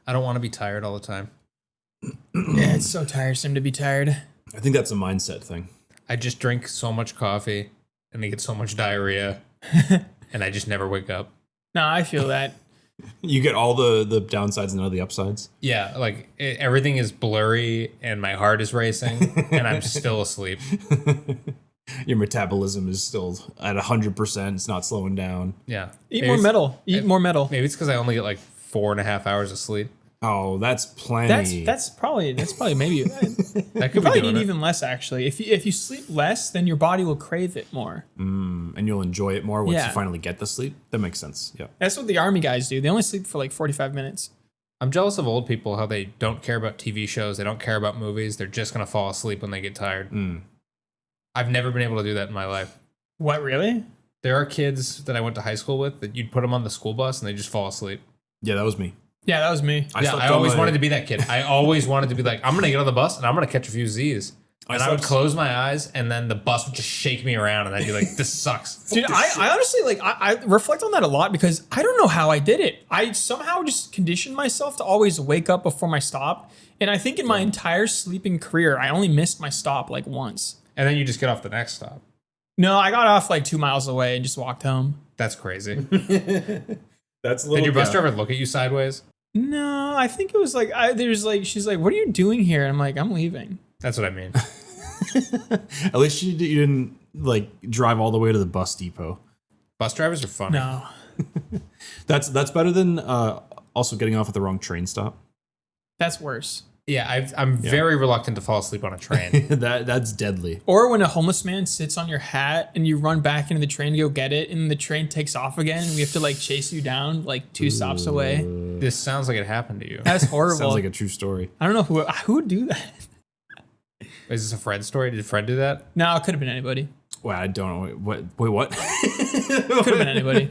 I don't want to be tired all the time. Yeah, it's so tiresome to be tired. I think that's a mindset thing. I just drink so much coffee and I get so much diarrhea and I just never wake up. No, I feel that. You get all the downsides and none of the upsides. Yeah, like everything is blurry and my heart is racing and I'm still asleep. Your metabolism is still at 100%. It's not slowing down. Yeah. Eat more metal. Eat more metal. Maybe it's because I only get like 4.5 hours of sleep. Oh, that's plenty. That's probably maybe. That could You probably be need even less actually. If you sleep less, then your body will crave it more. And you'll enjoy it more once Yeah. you finally get the sleep. That makes sense. Yeah. That's what the army guys do. They only sleep for like 45 minutes. I'm jealous of old people, how they don't care about TV shows. They don't care about movies. They're just going to fall asleep when they get tired. I've never been able to do that in my life. What, really? There are kids that I went to high school with that you'd put them on the school bus and they just fall asleep. Yeah, that was me. Yeah, that was me. I always wanted to be that kid. I always wanted to be like, I'm going to get on the bus and I'm going to catch a few Z's. And I would close my eyes and then the bus would just shake me around and I'd be like, this sucks. Dude, I honestly, like, I reflect on that a lot because I don't know how I did it. I somehow just conditioned myself to always wake up before my stop. And I think in my entire sleeping career, I only missed my stop like once. And then you just get off the next stop. No, I got off like 2 miles away and just walked home. That's crazy. That's a little. Did your bus driver look at you sideways? No, I think it was like, she's like, what are you doing here? And I'm like, I'm leaving. That's what I mean. At least you didn't like drive all the way to the bus depot. Bus drivers are funny. No. That's better than also getting off at the wrong train stop. That's worse. Yeah, I'm very reluctant to fall asleep on a train. That's deadly. Or when a homeless man sits on your hat and you run back into the train to go get it and the train takes off again and we have to like chase you down like 2 stops away. This sounds like it happened to you. That's horrible. Sounds like a true story. I don't know who would do that. Is this a Fred story? Did Fred do that? No, it could have been anybody. Well, I don't know. Wait, what? Could have been anybody.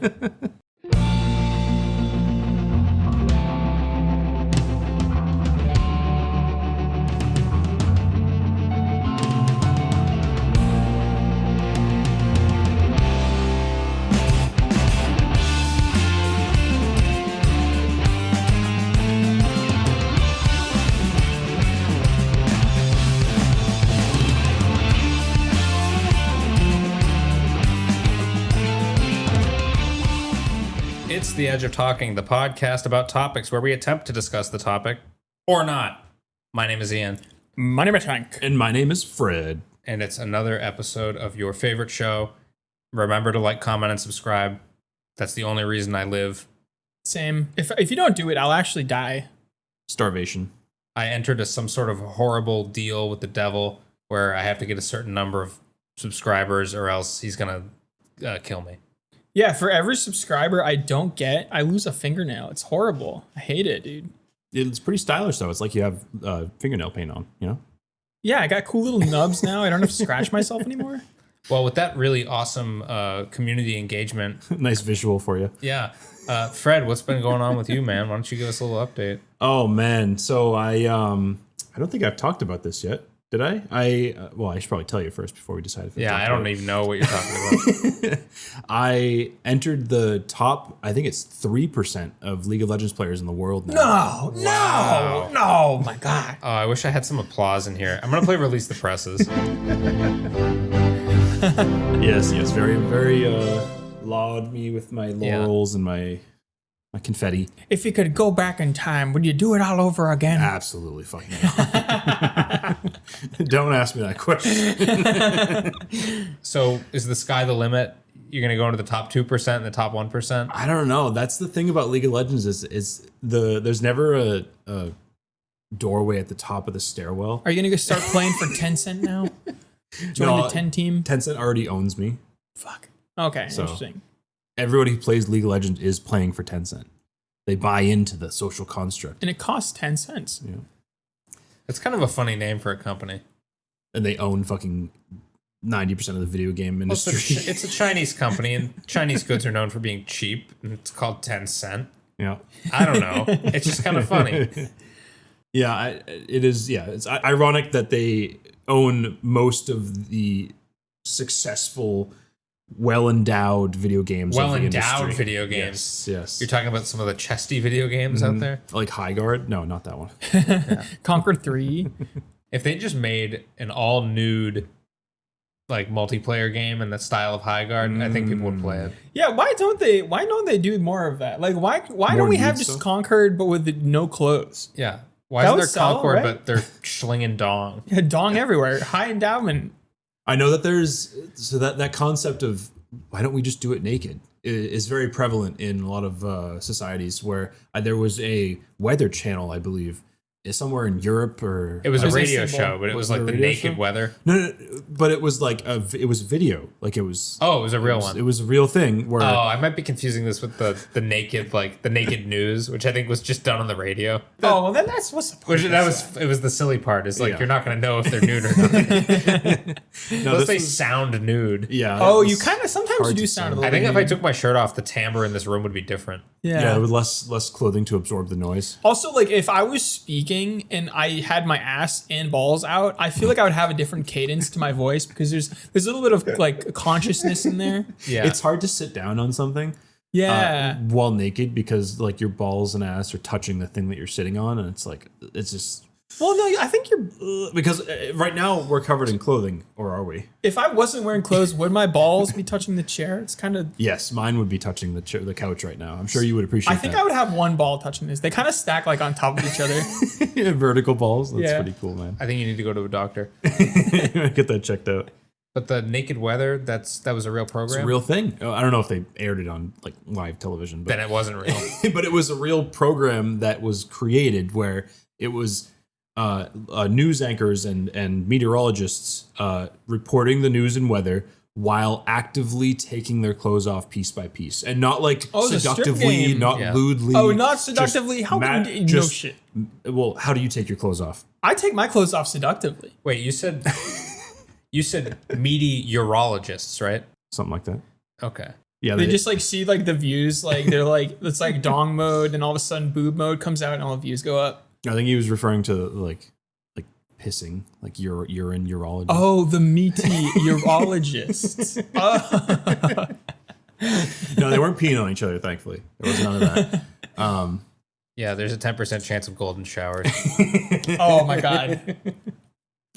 It's The Edge of Talking, the podcast about topics where we attempt to discuss the topic or not. My name is Ian. My name is Hank. And my name is Fred. And it's another episode of your favorite show. Remember to like, comment, and subscribe. That's the only reason I live. Same. If you don't do it, I'll actually die. Starvation. I entered some sort of horrible deal with the devil where I have to get a certain number of subscribers or else he's going to kill me. Yeah, for every subscriber I don't get, I lose a fingernail. It's horrible. I hate it, dude. It's pretty stylish, though. It's like you have fingernail paint on, you know? Yeah, I got cool little nubs now. I don't have to scratch myself anymore. Well, with that really awesome community engagement. Nice visual for you. Yeah. Fred, what's been going on with you, man? Why don't you give us a little update? Oh, man. So I don't think I've talked about this yet. Did I? I should probably tell you first before we decide if Yeah, I don't even know what you're talking about. I entered the top, I think it's 3% of League of Legends players in the world now. No, my God. Oh, I wish I had some applause in here. I'm going to play Release the Presses. Yes, very, very laud me with my laurels and my confetti. If you could go back in time, would you do it all over again? Absolutely fucking Don't ask me that question. So is the sky the limit? You're going to go into the top 2% and the top 1%? I don't know. That's the thing about League of Legends is there's never a doorway at the top of the stairwell. Are you going to start playing for Tencent now? Join the 10 team? Tencent already owns me. Fuck. Okay, So, interesting. Everybody who plays League of Legends is playing for Tencent. They buy into the social construct. And it costs 10 cents. Yeah. It's kind of a funny name for a company. And they own fucking 90% of the video game industry. It's a Chinese company, and Chinese goods are known for being cheap, and it's called Tencent. Yeah. I don't know. It's just kind of funny. Yeah, it is. Yeah, it's ironic that they own most of the successful well-endowed video games. of the Well-endowed industry. video games. Yes. You're talking about some of the chesty video games out there. Like High Guard? No, not that one. Conquer 3. If they just made an all nude like multiplayer game in the style of High Guard, I think people would play it. Yeah, why don't they do more of that? Like why don't we have nude just stuff? Conquered but with no clothes? Yeah. Why That isn't would there sell, Concord, right? but they're schlinging dong? Yeah, dong everywhere. High endowment. I know that there's so that concept of why don't we just do it naked is very prevalent in a lot of societies where there was a weather channel, I believe, is somewhere in Europe or It was a was radio Istanbul. show, but it was Was like it a the radio naked show? weather. no, but it was like it was video, like it was. Oh, it was a real one. It was a real thing where Oh, I might be confusing this with the naked, like the naked news, which I think was just done on the radio. Oh, well then that's what's the point. Which it was the silly part. Is like Yeah. you're not going to know if they're nude or not. no, Unless this they was- sound nude. yeah. Oh, it you was kind of sometimes hard you do to sound say. a little I think bit if I nude. took my shirt off, the timbre in this room would be different. Yeah, with less clothing to absorb the noise. Also, like if I was speaking and I had my ass and balls out, I feel like I would have a different cadence to my voice because there's a little bit of like consciousness in there. Yeah, It's hard to sit down on something Yeah. while naked because like your balls and ass are touching the thing that you're sitting on, and it's just Well, no, I think you're. because right now we're covered in clothing, or are we? If I wasn't wearing clothes, would my balls be touching the chair? It's kind of. Yes, mine would be touching the couch right now. I'm sure you would appreciate I think that. I would have one ball touching this. They kind of stack like on top of each other. Vertical balls. That's Yeah. pretty cool, man. I think you need to go to a doctor. Get that checked out. But the naked weather, that was a real program. It's a real thing. I don't know if they aired it on like live television, Then but it wasn't real. but it was a real program that was created where it was news anchors and meteorologists reporting the news and weather while actively taking their clothes off piece by piece, and not like Oh, the strip seductively, game. not Yeah. lewdly. Oh, not just seductively? How mad- can you? No just- shit. Well, how do you take your clothes off? I take my clothes off seductively. Wait, you said meteorologists, right? Something like that. Okay. Yeah, They just like see like the views, like they're like it's like dong mode, and all of a sudden boob mode comes out, and all the views go up. I think he was referring to like pissing, like urine urology. Oh, the meaty urologists. Oh. No, they weren't peeing on each other. Thankfully, there was none of that. Yeah, there's a 10% chance of golden showers. Oh my god.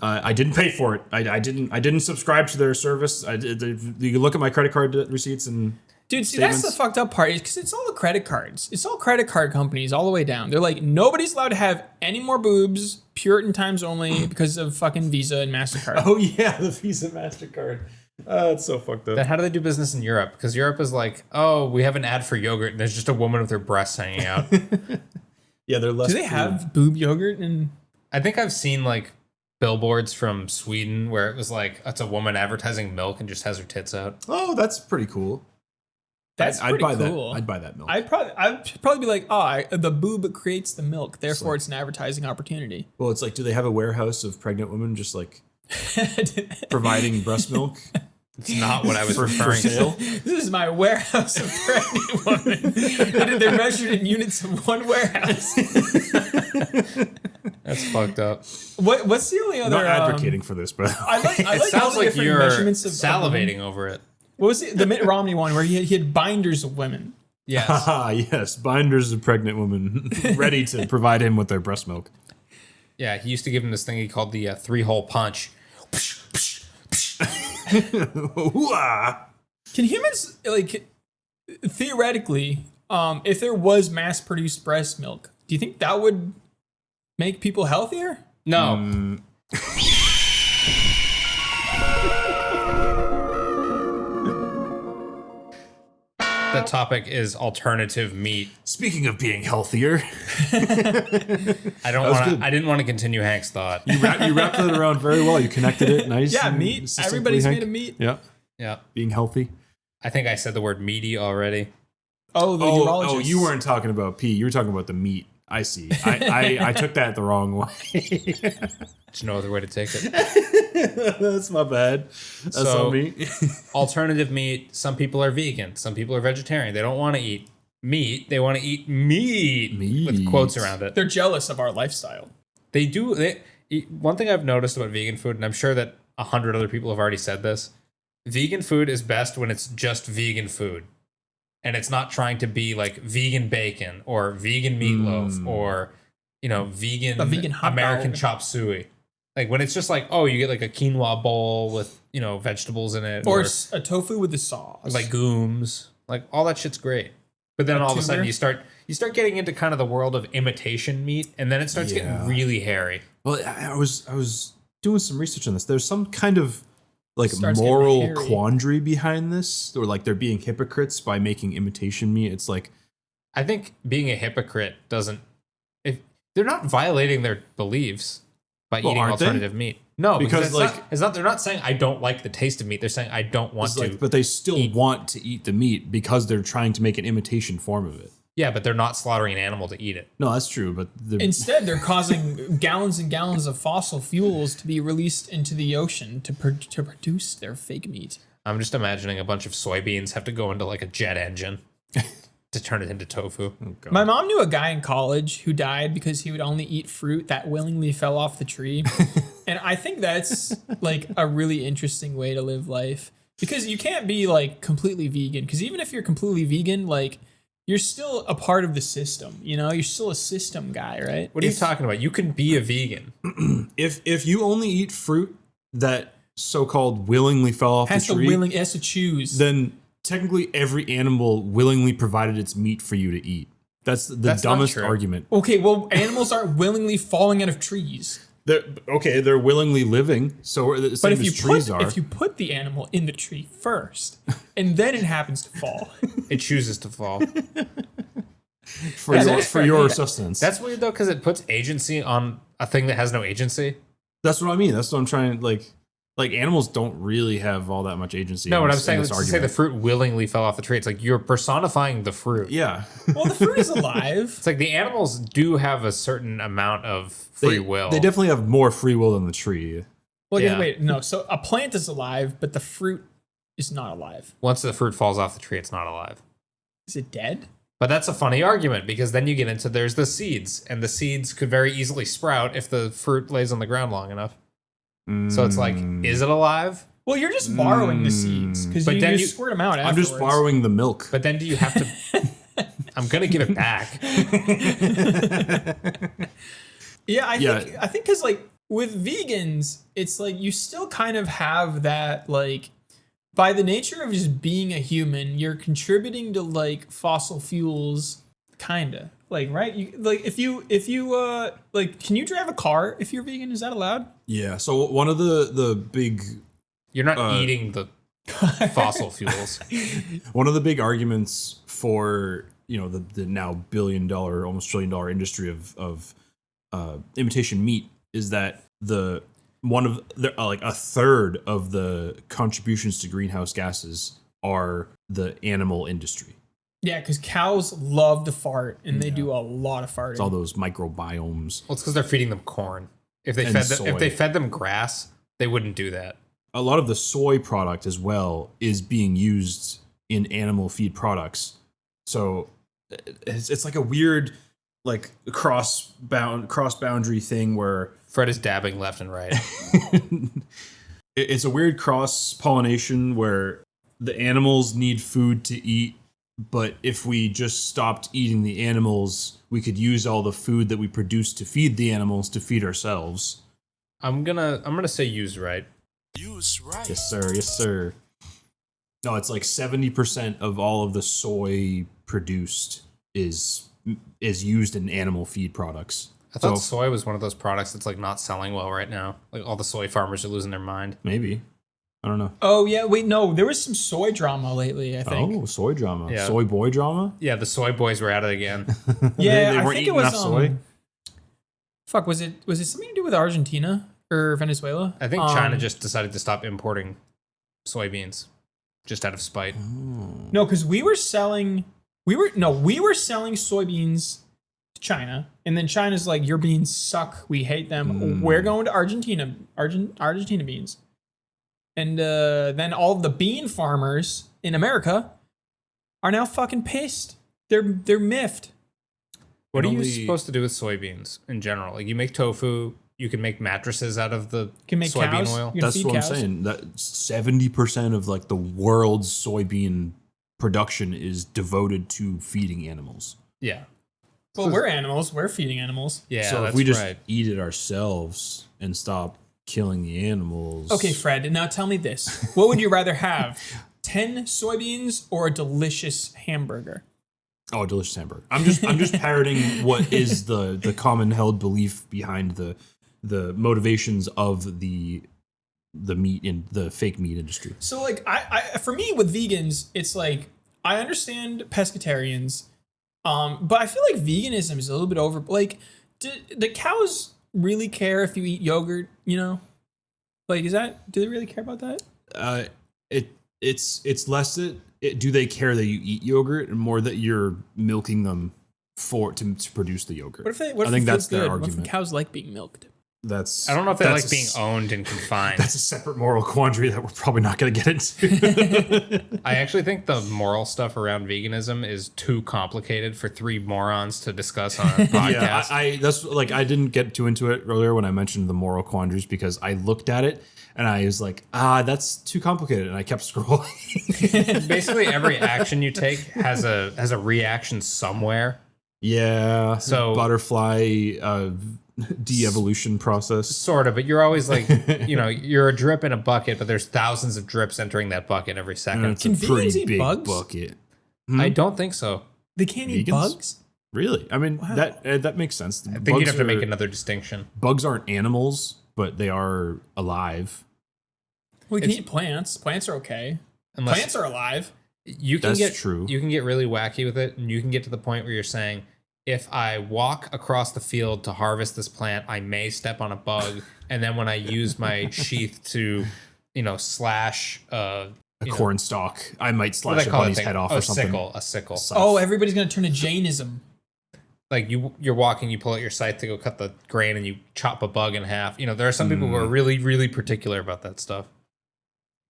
I didn't pay for it. I didn't subscribe to their service. You can look at my credit card receipts and Dude, see, that's the statements. fucked up part because it's all the credit cards. It's all credit card companies all the way down. They're like, nobody's allowed to have any more boobs, Puritan times only, because of fucking Visa and MasterCard. Oh yeah, the Visa Mastercard. It's so fucked up. Then how do they do business in Europe? Because Europe is like, oh, we have an ad for yogurt, and there's just a woman with her breasts hanging out. Yeah, they're less. Do they have boob yogurt? And I think I've seen like billboards from Sweden where it was like, it's a woman advertising milk and just has her tits out. Oh, that's pretty cool. that's I'd pretty buy cool. that. I'd buy that milk. I'd probably be like, the boob creates the milk, therefore it's an advertising opportunity. Well, it's like, do they have a warehouse of pregnant women just like providing breast milk? It's not what I was For referring sale? to. This is my warehouse of pregnant women. They're measured in units of one warehouse. That's fucked up. What's the only other? Not advocating for this, but I like It all sounds the like different you're measurements of salivating over it. What was the Mitt Romney one where he had binders of women? Yes. ah, yes, binders of pregnant women ready to provide him with their breast milk. Yeah, he used to give him this thing he called the three-hole punch. Hoo-ah. Can humans like theoretically, if there was mass-produced breast milk, do you think that would make people healthier? No. The topic is alternative meat. Speaking of being healthier, I don't was want to. good. I didn't want to continue Hank's thought. you wrapped it around very well. You connected it nice. Yeah, and meat. succinctly, Everybody's Hank. made of meat. Yeah, Yeah, being healthy. I think I said the word meaty already. Oh, the urologist. Oh, you weren't talking about pee. You were talking about the meat. I see. I took that the wrong way. There's no other way to take it. That's my bad. That's So- on me. Alternative meat. Some people are vegan. Some people are vegetarian. They don't want to eat meat. They want to eat meat, with Meat. quotes around it. They're jealous of our lifestyle. They do. One thing I've noticed about vegan food, and I'm sure that 100 other people have already said this, vegan food is best when it's just vegan food. And it's not trying to be like vegan bacon or vegan meatloaf or, vegan, A vegan hot American dog. chop suey. Like when it's just like, oh, you get like a quinoa bowl with, vegetables in it. Or a tofu with the sauce. Legumes. Like all that shit's great. But then all of a sudden tuber? you start getting into kind of the world of imitation meat, and then it starts getting really hairy. Well, I was doing some research on this. There's some kind of like Starts moral getting hairy. quandary behind this, or like they're being hypocrites by making imitation meat. It's like, I think being a hypocrite doesn't. If they're not violating their beliefs by eating aren't they? alternative meat. No, Because, because it's not. They're not saying I don't like the taste of meat. They're saying I don't want it's to. like, but they still want to eat the meat because they're trying to make an imitation form of it. Yeah, but they're not slaughtering an animal to eat it. No, that's true. But Instead, they're causing gallons and gallons of fossil fuels to be released into the ocean to produce their fake meat. I'm just imagining a bunch of soybeans have to go into like a jet engine to turn it into tofu. God. My mom knew a guy in college who died because he would only eat fruit that willingly fell off the tree. And I think that's like a really interesting way to live life, because you can't be like completely vegan, because even if you're completely vegan, like you're still a part of the system, you're still a system guy, right? What are you talking about? You can be a vegan. if you only eat fruit that so-called willingly fell off the tree, It has to choose. then technically every animal willingly provided its meat for you to eat. That's the That's not dumbest true. argument. Okay, well, animals aren't willingly falling out of trees. They're willingly living, so the same But as trees are. if you put the animal in the tree first, and then it happens to fall, It chooses to fall. for your sustenance. That's weird though, because it puts agency on a thing that has no agency. That's what I mean. That's what I'm trying. Like animals don't really have all that much agency. No, in what I'm this- in saying this is to say the argument. fruit willingly fell off the tree. It's like you're personifying the fruit. Yeah, well, the fruit is alive. It's like the animals do have a certain amount of free will. They definitely have more free will than the tree. Well, Yeah. wait, no. So a plant is alive, but the fruit is not alive. Once the fruit falls off the tree, it's not alive. Is it dead? But that's a funny argument, because then you get into there's the seeds, and the seeds could very easily sprout if the fruit lays on the ground long enough. So it's like, is it alive? Well, you're just borrowing the seeds because But you, then you you- squirt them out. I'm Afterwards. just borrowing the milk. But then do you have to? I'm gonna give it back. Yeah, I think because like with vegans, it's like you still kind of have that, like, by the nature of just being a human, you're contributing to like fossil fuels, kinda. Like, right? You like if you like, can you drive a car if you're vegan? Is that allowed? Yeah. So one of the big You're not eating the fossil fuels. one of the big arguments for the now $1 billion, almost $1 trillion industry of imitation meat is that like a third of the contributions to greenhouse gases are the animal industry. Yeah, because cows love to fart and they do a lot of farting. It's all those microbiomes. Well, it's because they're feeding them corn. If they And fed them, soy. if they fed them grass, they wouldn't do that. A lot of the soy product as well is being used in animal feed products. So it's like a weird, like cross boundary thing where Fred is dabbing left and right. it's a weird cross pollination where the animals need food to eat, but if we just stopped eating the animals, we could use all the food that we produce to feed the animals to feed ourselves. I'm gonna say use right. Use right. Yes, sir. Yes, sir. No, it's like 70% of all of the soy produced is used in animal feed products. I thought soy was one of those products that's like not selling well right now. Like all the soy farmers are losing their mind. Maybe. I don't know. Oh yeah, wait, no, there was some soy drama lately, I think. Oh, soy drama. Yeah. Soy boy drama? Yeah, the soy boys were at it again. Yeah, they I weren't think it eating was enough soy? Fuck, was it something to do with Argentina or Venezuela? I think China just decided to stop importing soybeans just out of spite. No, because we were selling soybeans to China, and then China's like, your beans suck, we hate them. We're going to Argentina beans. And then all of the bean farmers in America are now fucking pissed. They're miffed. What are you only- supposed to do with soybeans in general? Like you make tofu, you can make mattresses out of the Can make soybean cows. oil. You can That's feed what cows. I'm saying. That 70% of like the world's soybean production is devoted to feeding animals. Yeah. Well, we're animals. We're feeding animals. Yeah, So that's if we just right. eat it ourselves and stop killing the animals. Okay, Fred. Now tell me this: what would you rather have, 10 soybeans or a delicious hamburger? Oh, a delicious hamburger. I'm just parroting what is the common held belief behind the motivations of the meat in the fake meat industry. So, like, I for me with vegans, it's like I understand pescatarians, but I feel like veganism is a little bit over. Like, do the cows really care if you eat yogurt? You know, like, do they really care about that? It's less that do they care that you eat yogurt and more that you're milking them to produce the yogurt. What if I it think that's feels their good? What argument. if the cows like being milked? That's I don't know if they that's like being owned and confined. That's a separate moral quandary that we're probably not going to get into. I actually think the moral stuff around veganism is too complicated for 3 morons to discuss on a podcast. Yeah, I that's like I didn't get too into it earlier when I mentioned the moral quandaries because I looked at it and I was like, that's too complicated, and I kept scrolling. Basically, every action you take has a reaction somewhere. Yeah, So- butterfly de-evolution process. Sort of, but you're always like, you're a drip in a bucket, but there's thousands of drips entering that bucket every second. And it's Can a vegans pretty eat big bugs? bucket. I don't think so. They can't eat Vegans? bugs. Really? I mean, Wow. that makes sense. I think you'd have to make another distinction. Bugs aren't animals, but they are alive. We can It's- eat plants. Plants are okay. Unless Plants are alive. you can That's get true. You can get really wacky with it, and you can get to the point where you're saying, if I walk across the field to harvest this plant, I may step on a bug, and then when I use my sheath to, slash A corn stalk. I might what do slash they a call bunny's it? head off or something. A sickle. Scythe. Oh, everybody's gonna turn to Jainism. Like you're walking, you pull out your scythe to go cut the grain, and you chop a bug in half. There are some people who are really, really particular about that stuff.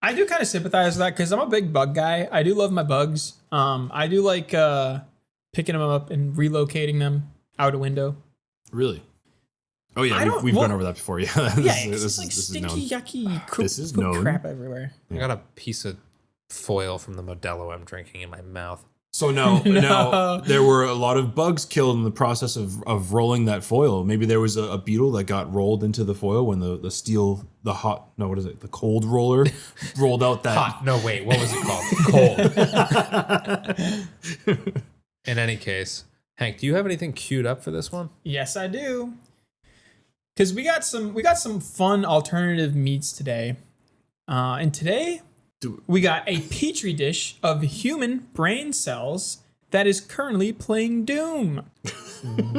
I do kind of sympathize with that because I'm a big bug guy. I do love my bugs. I do like picking them up and relocating them out a window. Really? Oh I yeah, don't- we've well- gone over that before. Yeah, Yeah, this it's like is stinky, known. yucky This is poop known. crap everywhere. I got a piece of foil from the Modelo I'm drinking in my mouth. So now No. there were a lot of bugs killed in the process of rolling that foil. Maybe there was a beetle that got rolled into the foil when the cold roller rolled out that. Hot. No, wait. What was it called? Cold. In any case, Hank, do you have anything queued up for this one? Yes, I do. Because we got some fun alternative meats today, and today we got a petri dish of human brain cells that is currently playing Doom.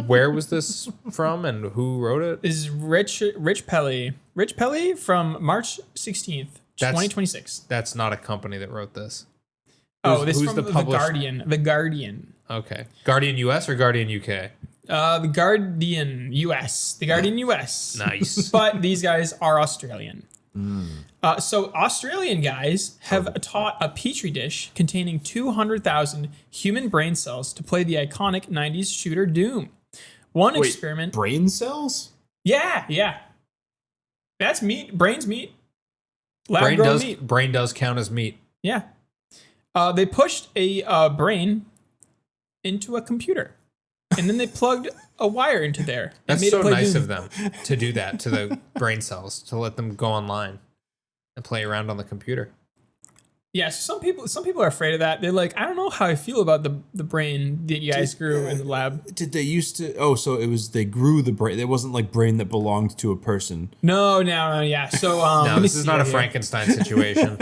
Where was this from and who wrote it? This is Rich Pelly. Rich Pelly from March 16th, 2026. That's not a company that wrote this. This who's from the the published- Guardian. The Guardian. Okay. Guardian US or Guardian UK? The Guardian US. The Guardian US. Nice. But these guys are Australian. So Australian guys have taught a petri dish containing 200,000 human brain cells to play the iconic 90s shooter Doom. One Wait, experiment. brain cells? Yeah. That's meat. Brain's meat. Lab grown meat. Brain does count as meat. Yeah. They pushed a brain into a computer. And then they plugged a wire into there. and That's made it so play nice Doom. of them to do that to the brain cells, to let them go online and play around on the computer. Yeah, so some people are afraid of that. They're like, I don't know how I feel about the brain that you guys grew in the lab. Did they used to? Oh, so it was they grew the brain. It wasn't like brain that belonged to a person. No, yeah. So No, let me this is see not a here. Frankenstein situation.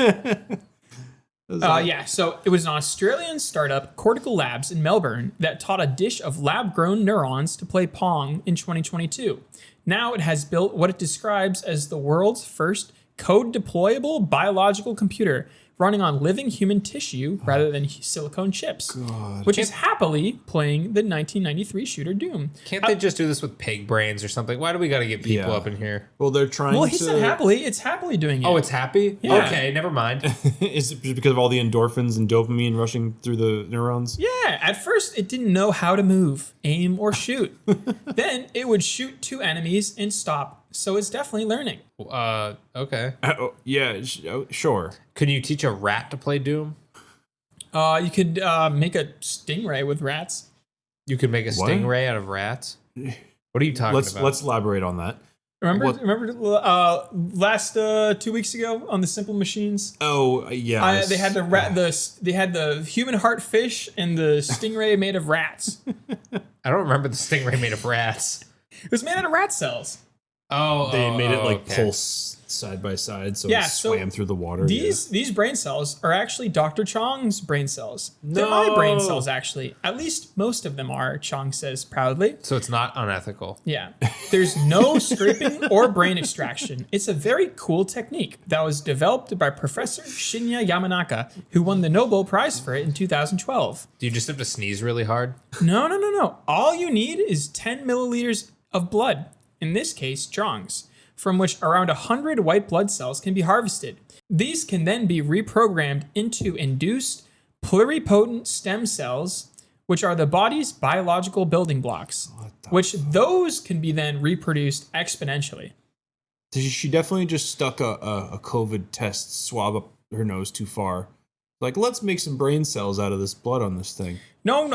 So it was an Australian startup, Cortical Labs in Melbourne, that taught a dish of lab-grown neurons to play Pong in 2022. Now it has built what it describes as the world's first code-deployable biological computer running on living human tissue rather than silicone chips, which is happily playing the 1993 shooter Doom. Can't they just do this with pig brains or something? Why do we got to get people Yeah. up in here? Well, they're trying Well, to. he said happily. It's happily doing it. Oh, it's happy? Yeah. Okay, never mind. Is it because of all the endorphins and dopamine rushing through the neurons? Yeah, at first it didn't know how to move, aim, or shoot. Then it would shoot two enemies and stop. So it's definitely learning. Okay. Yeah, sure. Can you teach a rat to play Doom? You could make a stingray with rats. You could make a What? stingray out of rats? What are you talking about? Let's elaborate on that. Remember last 2 weeks ago on the Simple Machines? Oh yeah, They had they had the human heart fish and the stingray made of rats. I don't remember the stingray made of rats. It was made out of rat cells. They made it like okay. pulse side by side, so Yeah, it so swam through the water. These brain cells are actually Dr. Chong's brain cells. They're my brain cells, actually. At least most of them are, Chong says proudly. So it's not unethical. Yeah. There's no scraping or brain extraction. It's a very cool technique that was developed by Professor Shinya Yamanaka, who won the Nobel Prize for it in 2012. Do you just have to sneeze really hard? No. All you need is 10 milliliters of blood, in this case, Chong's, from which around 100 white blood cells can be harvested. These can then be reprogrammed into induced pluripotent stem cells, which are the body's biological building blocks, which those can be then reproduced exponentially. She definitely just stuck a COVID test swab up her nose too far. Like, let's make some brain cells out of this blood on this thing. No.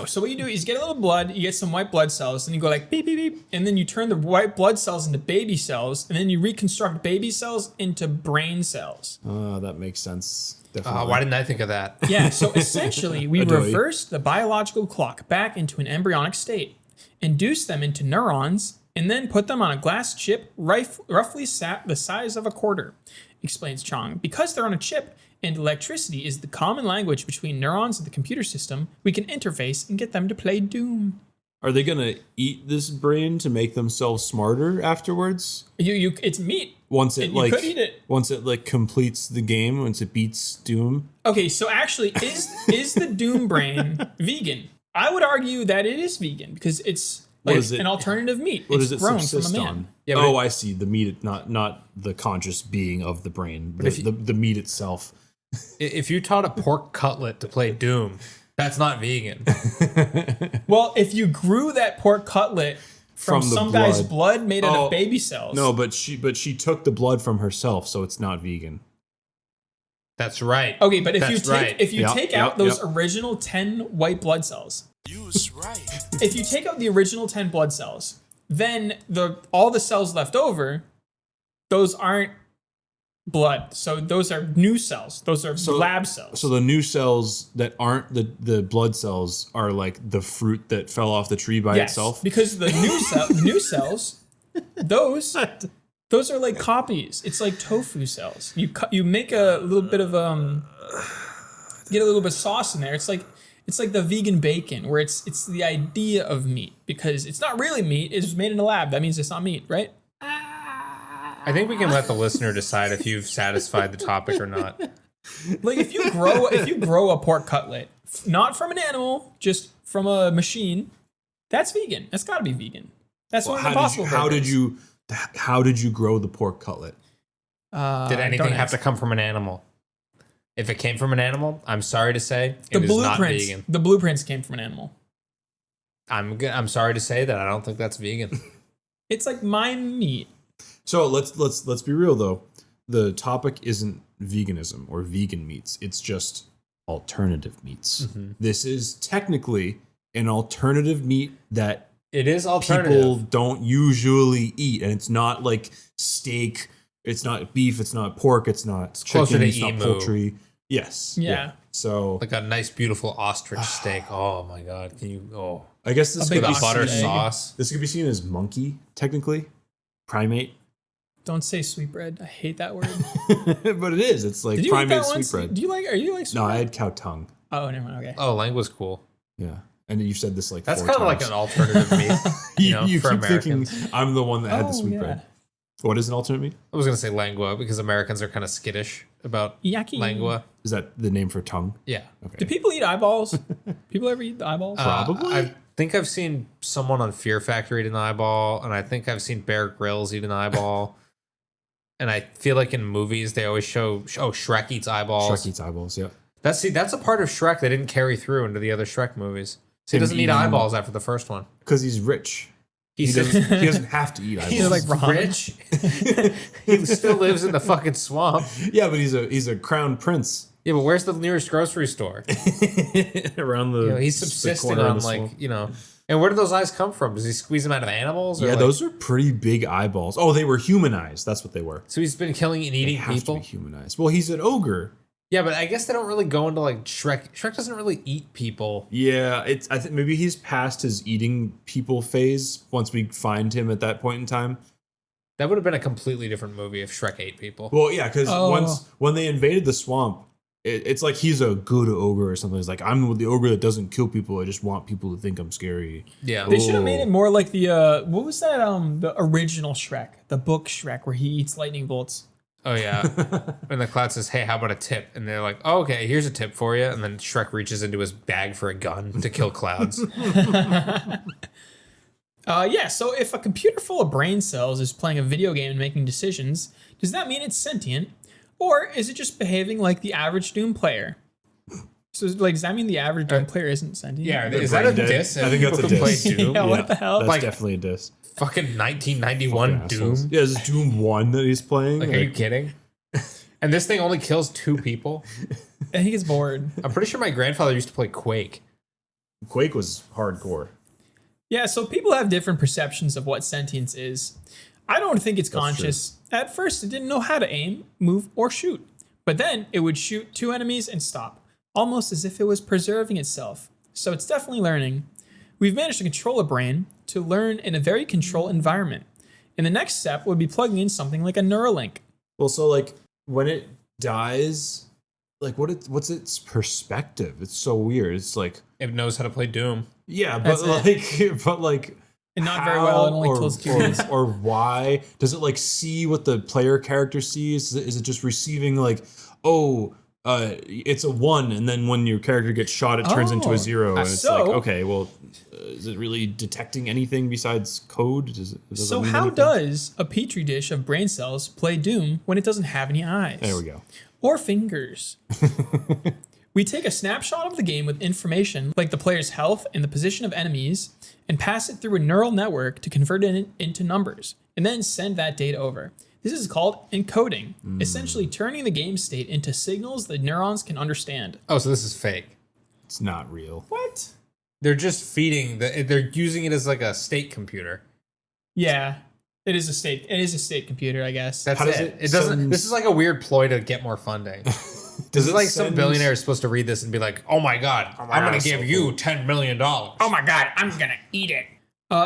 So what you do is you get a little blood, you get some white blood cells, and you go like beep, beep, beep, and then you turn the white blood cells into baby cells, and then you reconstruct baby cells into brain cells. That makes sense. Definitely. Why didn't I think of that? Yeah, so essentially we Adoy. reverse the biological clock back into an embryonic state, induce them into neurons, and then put them on a glass chip roughly the size of a quarter, explains Chong. Because they're on a chip, and electricity is the common language between neurons and the computer system, we can interface and get them to play Doom. Are they gonna eat this brain to make themselves smarter afterwards? It's meat. Once it You could eat it. once it like completes the game, once it beats Doom. Okay, so actually, is the Doom brain vegan? I would argue that it is vegan because it's like an alternative meat. What It's does it grown subsist from a man. on? Yeah, but I see. The meat, not the conscious being of the brain, the meat itself. If you taught a pork cutlet to play Doom, that's not vegan. Well, if you grew that pork cutlet from the some guy's blood. blood made out of baby cells. No, but she took the blood from herself, so it's not vegan. That's right. Okay, but if That's you take out those original 10 white blood cells. If you take out the original 10 blood cells, then all the cells left over, those aren't blood. So those are new cells. Those are lab cells. So the new cells that aren't the blood cells are like the fruit that fell off the tree by itself. Because the new cells, those are like copies. It's like tofu cells. You make a little bit of get a little bit of sauce in there. It's like the vegan bacon where it's the idea of meat because it's not really meat. It's made in a lab. That means it's not meat, right? I think we can let the listener decide if you've satisfied the topic or not. Like if you grow a pork cutlet, not from an animal, just from a machine, that's vegan. That's got to be vegan. That's one of the possible. How did you grow the pork cutlet? Did anything have to come from an animal? If it came from an animal, I'm sorry to say it is not vegan. The blueprints came from an animal. I'm sorry to say that I don't think that's vegan. It's like my meat. So let's be real though. The topic isn't veganism or vegan meats. It's just alternative meats. Mm-hmm. This is technically an alternative meat that It is alternative. people don't usually eat, and it's not like steak. It's not beef. It's not pork. It's not closer chicken. to It's not emu. poultry. Yes. Yeah. So Like a nice, beautiful ostrich steak. Oh my god! Can you? Oh, I guess this big could be ostrich butter egg. sauce. This could be seen as monkey, technically, primate, Don't say sweetbread. I hate that word. but it is. It's like Did you eat primate that once? sweetbread. Are you like sweetbread? No, I had cow tongue. Oh, never mind. Okay. Oh, langua's cool. Yeah, and you said this like That's 4 kind of like times. an alternative meat. You know, you for keep Americans. thinking I'm the one that had the Oh, sweetbread. yeah. What is an alternate meat? I was gonna say lengua because Americans are kind of skittish about Yaki. lengua. Is that the name for tongue? Yeah. Okay. Do people eat eyeballs? People ever eat the eyeballs? Probably. I think I've seen someone on Fear Factor eat an eyeball, and I think I've seen Bear Grylls eat an eyeball. And I feel like in movies they always show Shrek eats eyeballs. Shrek eats eyeballs. Yeah. That's a part of Shrek they didn't carry through into the other Shrek movies. So he Him doesn't eat eating- eyeballs after the first one. Because he's rich. He doesn't have to eat eyeballs. He's like ramen. rich. He still lives in the fucking swamp. Yeah, but he's a crown prince. Yeah, but where's the nearest grocery store? Around the You know, he's the subsisting corner of on the like, swamp. you know. And where do those eyes come from? Does he squeeze them out of animals? Or Yeah, like, those are pretty big eyeballs. Oh, they were humanized. That's what they were. So he's been killing and They eating have people? to be humanized. Well, he's an ogre. Yeah, but I guess they don't really go into like Shrek. Shrek doesn't really eat people. Yeah, I think maybe he's past his eating people phase once we find him at that point in time. That would have been a completely different movie if Shrek ate people. Well, yeah, because Oh. when they invaded the swamp, it's like he's a good ogre or something. It's like, I'm the ogre that doesn't kill people. I just want people to think I'm scary. Yeah. They should have made it more like the what was that the original Shrek, the book Shrek, where he eats lightning bolts. Oh, yeah. And the cloud says, hey, how about a tip? And they're like, oh, okay, here's a tip for you. And then Shrek reaches into his bag for a gun to kill clouds. Yeah, so if a computer full of brain cells is playing a video game and making decisions, does that mean it's sentient? Or is it just behaving like the average Doom player? So, like, does that mean the average Doom player isn't sentient? Yeah, They're is that a brain dead. diss? I think that's a People who diss. play Doom? Yeah, what the hell? That's Like- definitely a diss. Fucking 1991 Fucking Doom? assholes. Yeah, is it Doom 1 that he's playing? Like, are you kidding? And this thing only kills 2 people? And he gets bored. I'm pretty sure my grandfather used to play Quake. Quake was hardcore. Yeah, so people have different perceptions of what sentience is. I don't think it's conscious. At first, it didn't know how to aim, move, or shoot. But then it would shoot 2 enemies and stop, almost as if it was preserving itself. So it's definitely learning. We've managed to control a brain to learn in a very controlled environment. And the next step would be plugging in something like a Neuralink. Well, so like when it dies, like what's its perspective? It's so weird. It's like, It knows how to play Doom. yeah, That's but like And not very well, it only or, kills 2 or, days. or why does it like see what the player character sees? Is it just receiving like, oh, it's a 1, and then when your character gets shot, it turns into Oh, a 0, and it's so- like, okay, well, is it really detecting anything besides code? Does it So mean how anything? does a petri dish of brain cells play Doom when it doesn't have any eyes? There we go. Or fingers. We take a snapshot of the game with information like the player's health and the position of enemies and pass it through a neural network to convert it into numbers and then send that data over. This is called encoding, essentially turning the game state into signals that neurons can understand. Oh, so this is fake. It's not real. What? They're just feeding, they're using it as like a state computer. Yeah. It is a state computer, I guess. That's How does it. it It doesn't. send- This is like a weird ploy to get more funding. This is like some billionaire is supposed to read this and be like, "Oh my god, I'm God, gonna that's give so you cool. $10 million." Oh my god, I'm gonna eat it.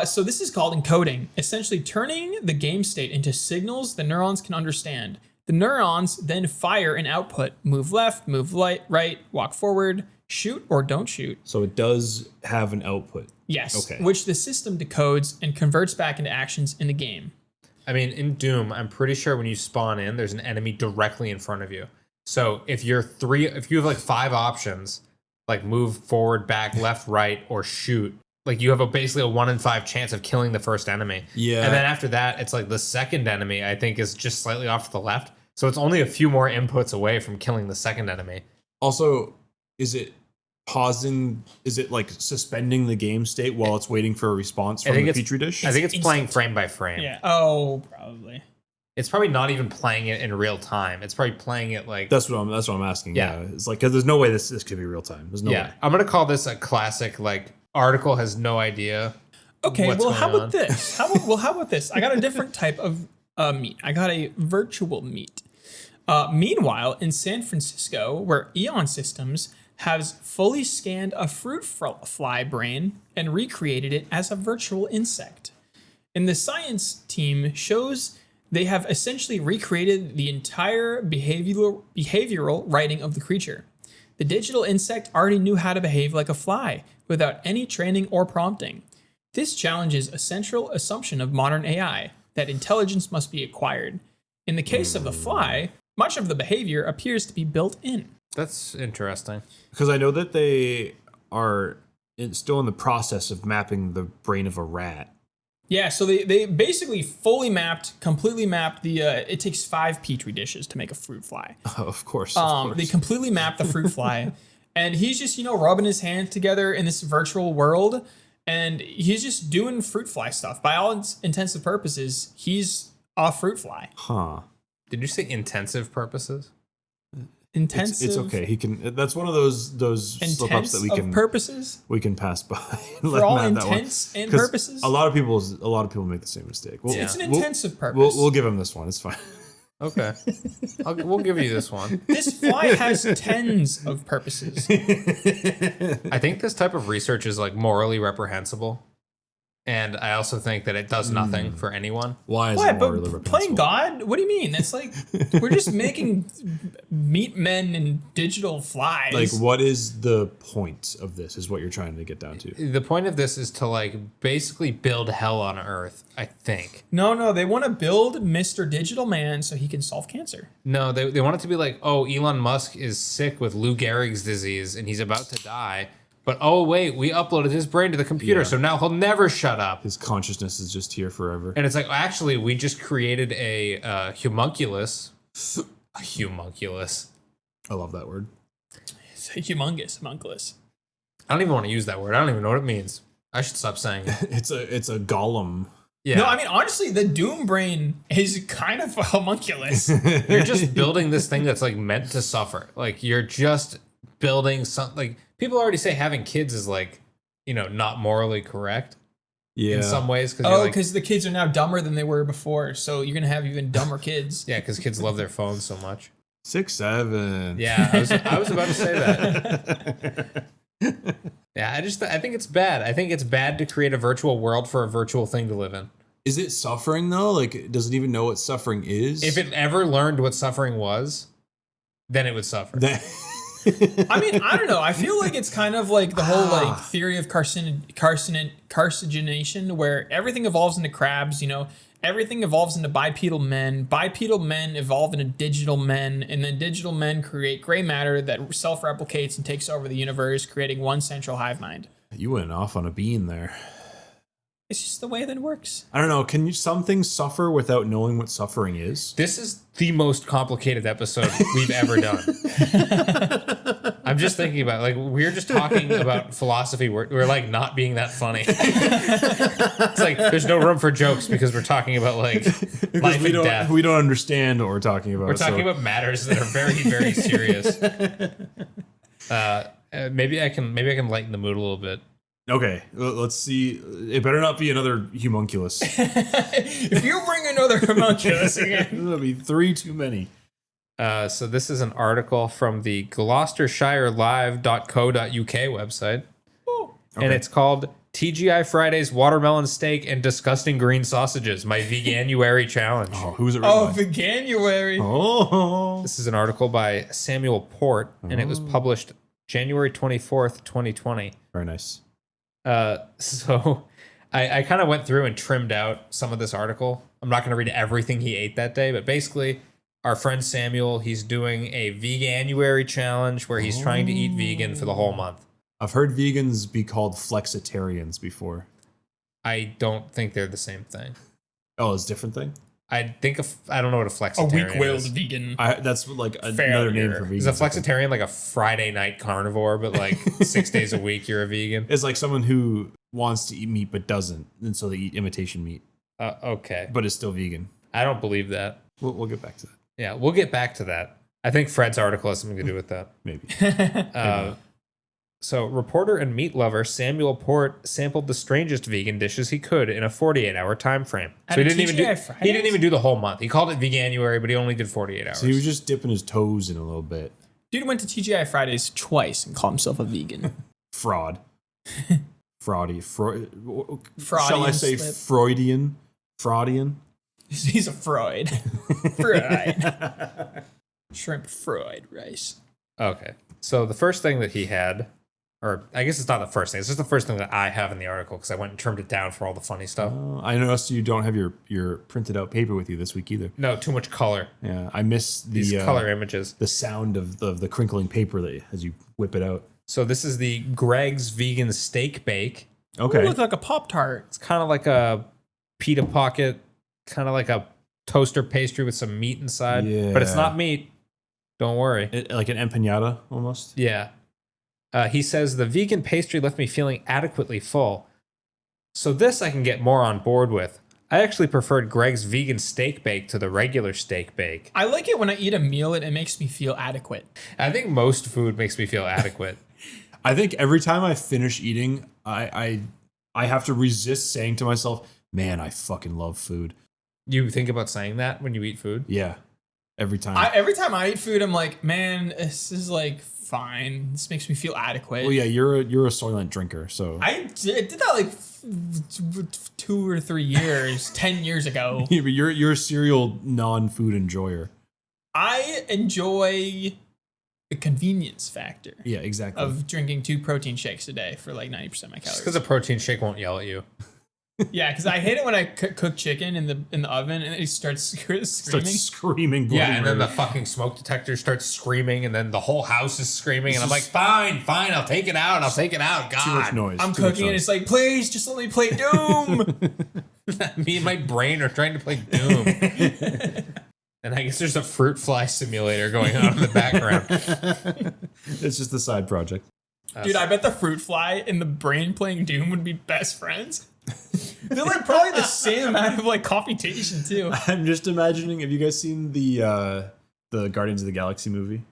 So this is called encoding, essentially turning the game state into signals the neurons can understand. The neurons then fire an output: move left, move right, walk forward, shoot or don't shoot. So it does have an output. Yes, Okay. which the system decodes and converts back into actions in the game. I mean, in Doom, I'm pretty sure when you spawn in, there's an enemy directly in front of you. So if you have like 5 options, like move forward, back, left, right, or shoot, like you have basically a 1 in 5 chance of killing the first enemy. Yeah. And then after that, it's like the second enemy, I think, is just slightly off to the left. So it's only a few more inputs away from killing the second enemy. Also, is it pausing? Is it like suspending the game state while it's waiting for a response from the petri dish? I think it's playing frame by frame. Yeah. Oh, probably. It's probably not even playing it in real time. It's probably playing it like That's what I'm asking. Yeah. Yeah, it's like, 'cause there's no way this could be real time. There's no yeah. way. I'm gonna call this a classic. Like article has no idea. Okay, what's well, going how about on. this? How about this? I got a different type of meat. I got a virtual meat. Meanwhile, in San Francisco, where Eon Systems has fully scanned a fruit fly brain and recreated it as a virtual insect. And the science team shows they have essentially recreated the entire behavioral writing of the creature. The digital insect already knew how to behave like a fly without any training or prompting. This challenges a central assumption of modern AI, that intelligence must be acquired. In the case of the fly, much of the behavior appears to be built in. That's interesting. Because I know that they are still in the process of mapping the brain of a rat. Yeah, so they basically completely mapped the, it takes 5 petri dishes to make a fruit fly. Of course. They completely mapped the fruit fly. And he's just, rubbing his hands together in this virtual world. and he's just doing fruit fly stuff. By all intents and purposes, he's a fruit fly. Huh. Did you say intensive purposes? Intensive. It's okay. He can. That's one of those slip ups that purposes we can pass by. for all intents and purposes. A lot of people make the same mistake. It's an intensive purpose. We'll give him this one. It's fine. Okay. We'll give you this one. This fly has tens of purposes. I think this type of research is like morally reprehensible. And I also think that it does nothing for anyone. Why is What? it morally But reprehensible? playing God? What do you mean? It's like we're just making meat men and digital flies. Like, what is the point of this? Is what you're trying to get down to? The point of this is to like basically build hell on Earth, I think. No, they want to build Mr. Digital Man so he can solve cancer. No, they want it to be like, oh, Elon Musk is sick with Lou Gehrig's disease and he's about to die. But oh wait, we uploaded his brain to the computer, so now he'll never shut up. His consciousness is just here forever. And it's like, actually, we just created a homunculus. A homunculus. I love that word. It's a humongous homunculus. I don't even want to use that word. I don't even know what it means. I should stop saying it. It's a golem. Yeah. No, I mean, honestly, the Doom Brain is kind of a homunculus. You're just building this thing that's like meant to suffer. Like you're just building something. Like people already say having kids is like, not morally correct. Yeah. In some ways, because because the kids are now dumber than they were before, so you're gonna have even dumber kids. yeah, because kids love their phones so much. 6, 7. Yeah, I was about to say that. Yeah, I think it's bad. I think it's bad to create a virtual world for a virtual thing to live in. Is it suffering though? Like, does it even know what suffering is? If it ever learned what suffering was, then it would suffer. I mean, I don't know. I feel like it's kind of like the whole like theory of carcinogenation, where everything evolves into crabs. Everything evolves into bipedal men. Bipedal men evolve into digital men, and then digital men create gray matter that self-replicates and takes over the universe, creating one central hive mind. You went off on a bean there. It's just the way that it works. I don't know. Can some things suffer without knowing what suffering is? This is the most complicated episode we've ever done. I'm just thinking about we're just talking about philosophy. We're like not being that funny. It's like there's no room for jokes because we're talking about like life and death. We don't understand what we're talking about. We're talking about matters that are very, very serious. Maybe I can lighten the mood a little bit. Okay, let's see. It better not be another homunculus. If you bring another homunculus again, That'll be 3 too many. So this is an article from the GloucesterShireLive.co.uk website. oh, And it's called TGI Fridays Watermelon Steak and Disgusting Green Sausages, my Veganuary Challenge. Oh, who's it written by? Veganuary. Oh. This is an article by Samuel Port, and it was published January 24th, 2020. Very nice. So I kind of went through and trimmed out some of this article. I'm not going to read everything he ate that day, but basically our friend Samuel, he's doing a Veganuary challenge where he's trying to eat vegan for the whole month. I've heard vegans be called flexitarians before. I don't think they're the same thing. Oh, it's a different thing? I don't know what a A flexitarian weak-willed is. vegan. That's like another name for vegans. Is a flexitarian like a Friday night carnivore, but like 6 days a week you're a vegan? It's like someone who wants to eat meat but doesn't, and so they eat imitation meat, Okay. but is still vegan. I don't believe that. We'll get back to that. Yeah, we'll get back to that. I think Fred's article has something to do with that. Maybe. So, reporter and meat lover Samuel Port sampled the strangest vegan dishes he could in a 48-hour time frame. So At he a didn't TGI even do the whole month. He called it Veganuary, but he only did 48 hours. So he was just dipping his toes in a little bit. Dude went to TGI Fridays twice and called himself a vegan. Fraud. Fraudy. Shall I Freudian say slip. Freudian? Freudian? He's a Freud. Freud. Shrimp Freud rice. Okay. So the first thing that he had, or I guess it's not the first thing, it's just the first thing that I have in the article because I went and trimmed it down for all the funny stuff. I noticed you don't have your printed out paper with you this week either. No, too much color. Yeah, I miss These color images. the sound of the crinkling paper as you whip it out. So this is the Greg's Vegan Steak Bake. Okay. It looked like a Pop-Tart. It's kind of like a pita pocket, kind of like a toaster pastry with some meat inside. Yeah. But it's not meat. Don't worry. Like an empanada almost. Yeah. He says, the vegan pastry left me feeling adequately full. So this I can get more on board with. I actually preferred Greg's vegan steak bake to the regular steak bake. I like it when I eat a meal and it makes me feel adequate. I think most food makes me feel adequate. I think every time I finish eating, I have to resist saying to myself, man, I fucking love food. You think about saying that when you eat food? Yeah. Every time. Every time I eat food, I'm like, man, this is like fine. This makes me feel adequate. Well, yeah, you're a Soylent drinker, so I did that like 2 or 3 years, 10 years ago. yeah, but you're a serial non-food enjoyer. I enjoy the convenience factor Yeah, exactly. of drinking 2 protein shakes a day for like 90% of my Just calories. because a protein shake won't yell at you. Yeah, because I hate it when I cook chicken in the oven and it starts screaming. Starts screaming. Bloody Yeah, and then the murder. fucking smoke detector starts screaming, and then the whole house is screaming, and I'm like, fine, I'll take it out. God. Too much noise. I'm too much cooking and noise. it's like, please, just let me play Doom. Me and my brain are trying to play Doom. And I guess there's a fruit fly simulator going on in the background. It's just a side project. Dude, I bet the fruit fly and the brain playing Doom would be best friends. They're like probably the same amount of like computation too. I'm just imagining. Have you guys seen the Guardians of the Galaxy movie,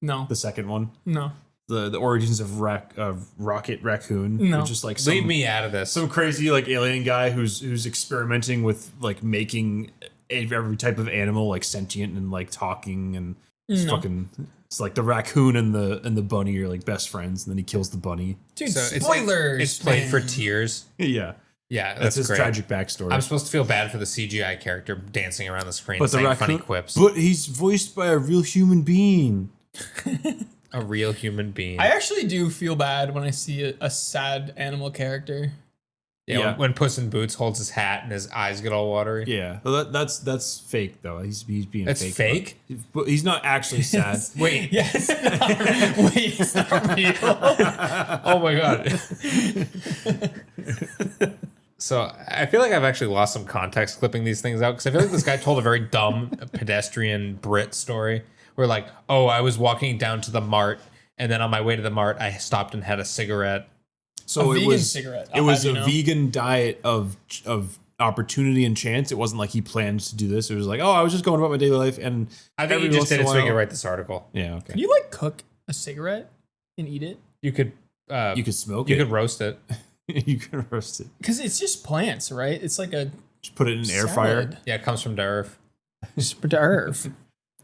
No, the second one, no. the origins of Rocket Raccoon? No. It's just like Leave me out of this. some crazy like alien guy who's experimenting with like making every type of animal like sentient and like talking and it's No. fucking. It's like the raccoon and the bunny are like best friends, and then he kills the bunny. Dude, So it's like spoilers. it's played for man. tears. Yeah, Yeah, that's his great. tragic backstory. I'm supposed to feel bad for the CGI character dancing around the screen but the saying raccoon, funny quips. but he's voiced by a real human being. A real human being. I actually do feel bad when I see a sad animal character. Yeah, when Puss in Boots holds his hat and his eyes get all watery. Yeah, well, that's fake though. He's being That's fake. fake? But he's not actually sad. Wait. Yes. Wait, it's not real. Oh my god. So I feel like I've actually lost some context clipping these things out because I feel like this guy told a very dumb pedestrian Brit story where like, oh, I was walking down to the mart and then on my way to the mart I stopped and had a cigarette. So A it vegan was cigarette, it I'll was have a you know. vegan diet of opportunity and chance. It wasn't like he planned to do this. It was like, oh, I was just going about my daily life, and I think every you just once did in it a so you while- could write this article. Yeah, okay. Can you like cook a cigarette and eat it? You could You could smoke you it. could roast it. You could roast it. Because it's just plants, right? It's like a Just put it in an air fryer. salad. Yeah, it comes from the earth. It's from the earth.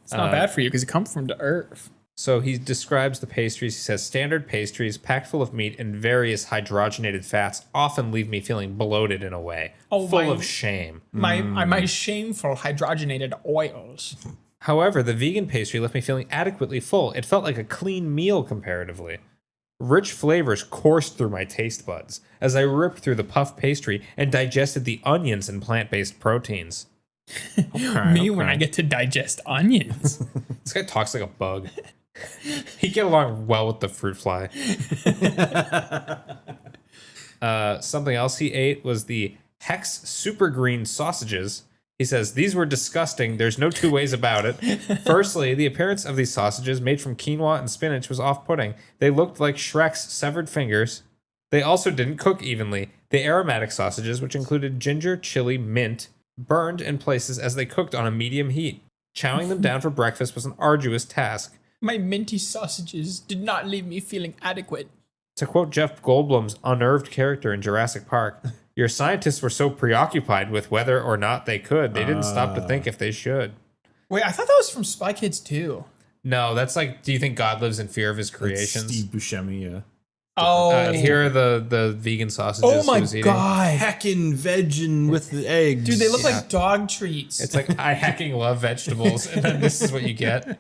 It's not bad for you because it comes from the earth. So he describes the pastries. He says standard pastries packed full of meat and various hydrogenated fats often leave me feeling bloated in a way, Oh, full my- of shame. My shameful hydrogenated oils. However, the vegan pastry left me feeling adequately full. It felt like a clean meal comparatively. Rich flavors coursed through my taste buds as I ripped through the puff pastry and digested the onions and plant-based proteins. Me when I get to digest onions. This guy talks like a bug. He'd get along well with the fruit fly. Something else he ate was the Hex Super Green sausages. He says, these were disgusting. There's no two ways about it. Firstly, the appearance of these sausages made from quinoa and spinach was off-putting. They looked like Shrek's severed fingers. They also didn't cook evenly. The aromatic sausages, which included ginger, chili, mint, burned in places as they cooked on a medium heat. Chowing them down for breakfast was an arduous task. My minty sausages did not leave me feeling adequate. To quote Jeff Goldblum's unnerved character in Jurassic Park, your scientists were so preoccupied with whether or not they could, they didn't stop to think if they should. Wait, I thought that was from Spy Kids 2. No, that's like, do you think God lives in fear of his That's creations? Steve Buscemi, yeah. Oh, Here are the vegan sausages oh my he was eating. god. Heckin' vegging with the eggs. Dude, they look Yeah. like dog treats. It's like, I hecking love vegetables, and then this is what you get.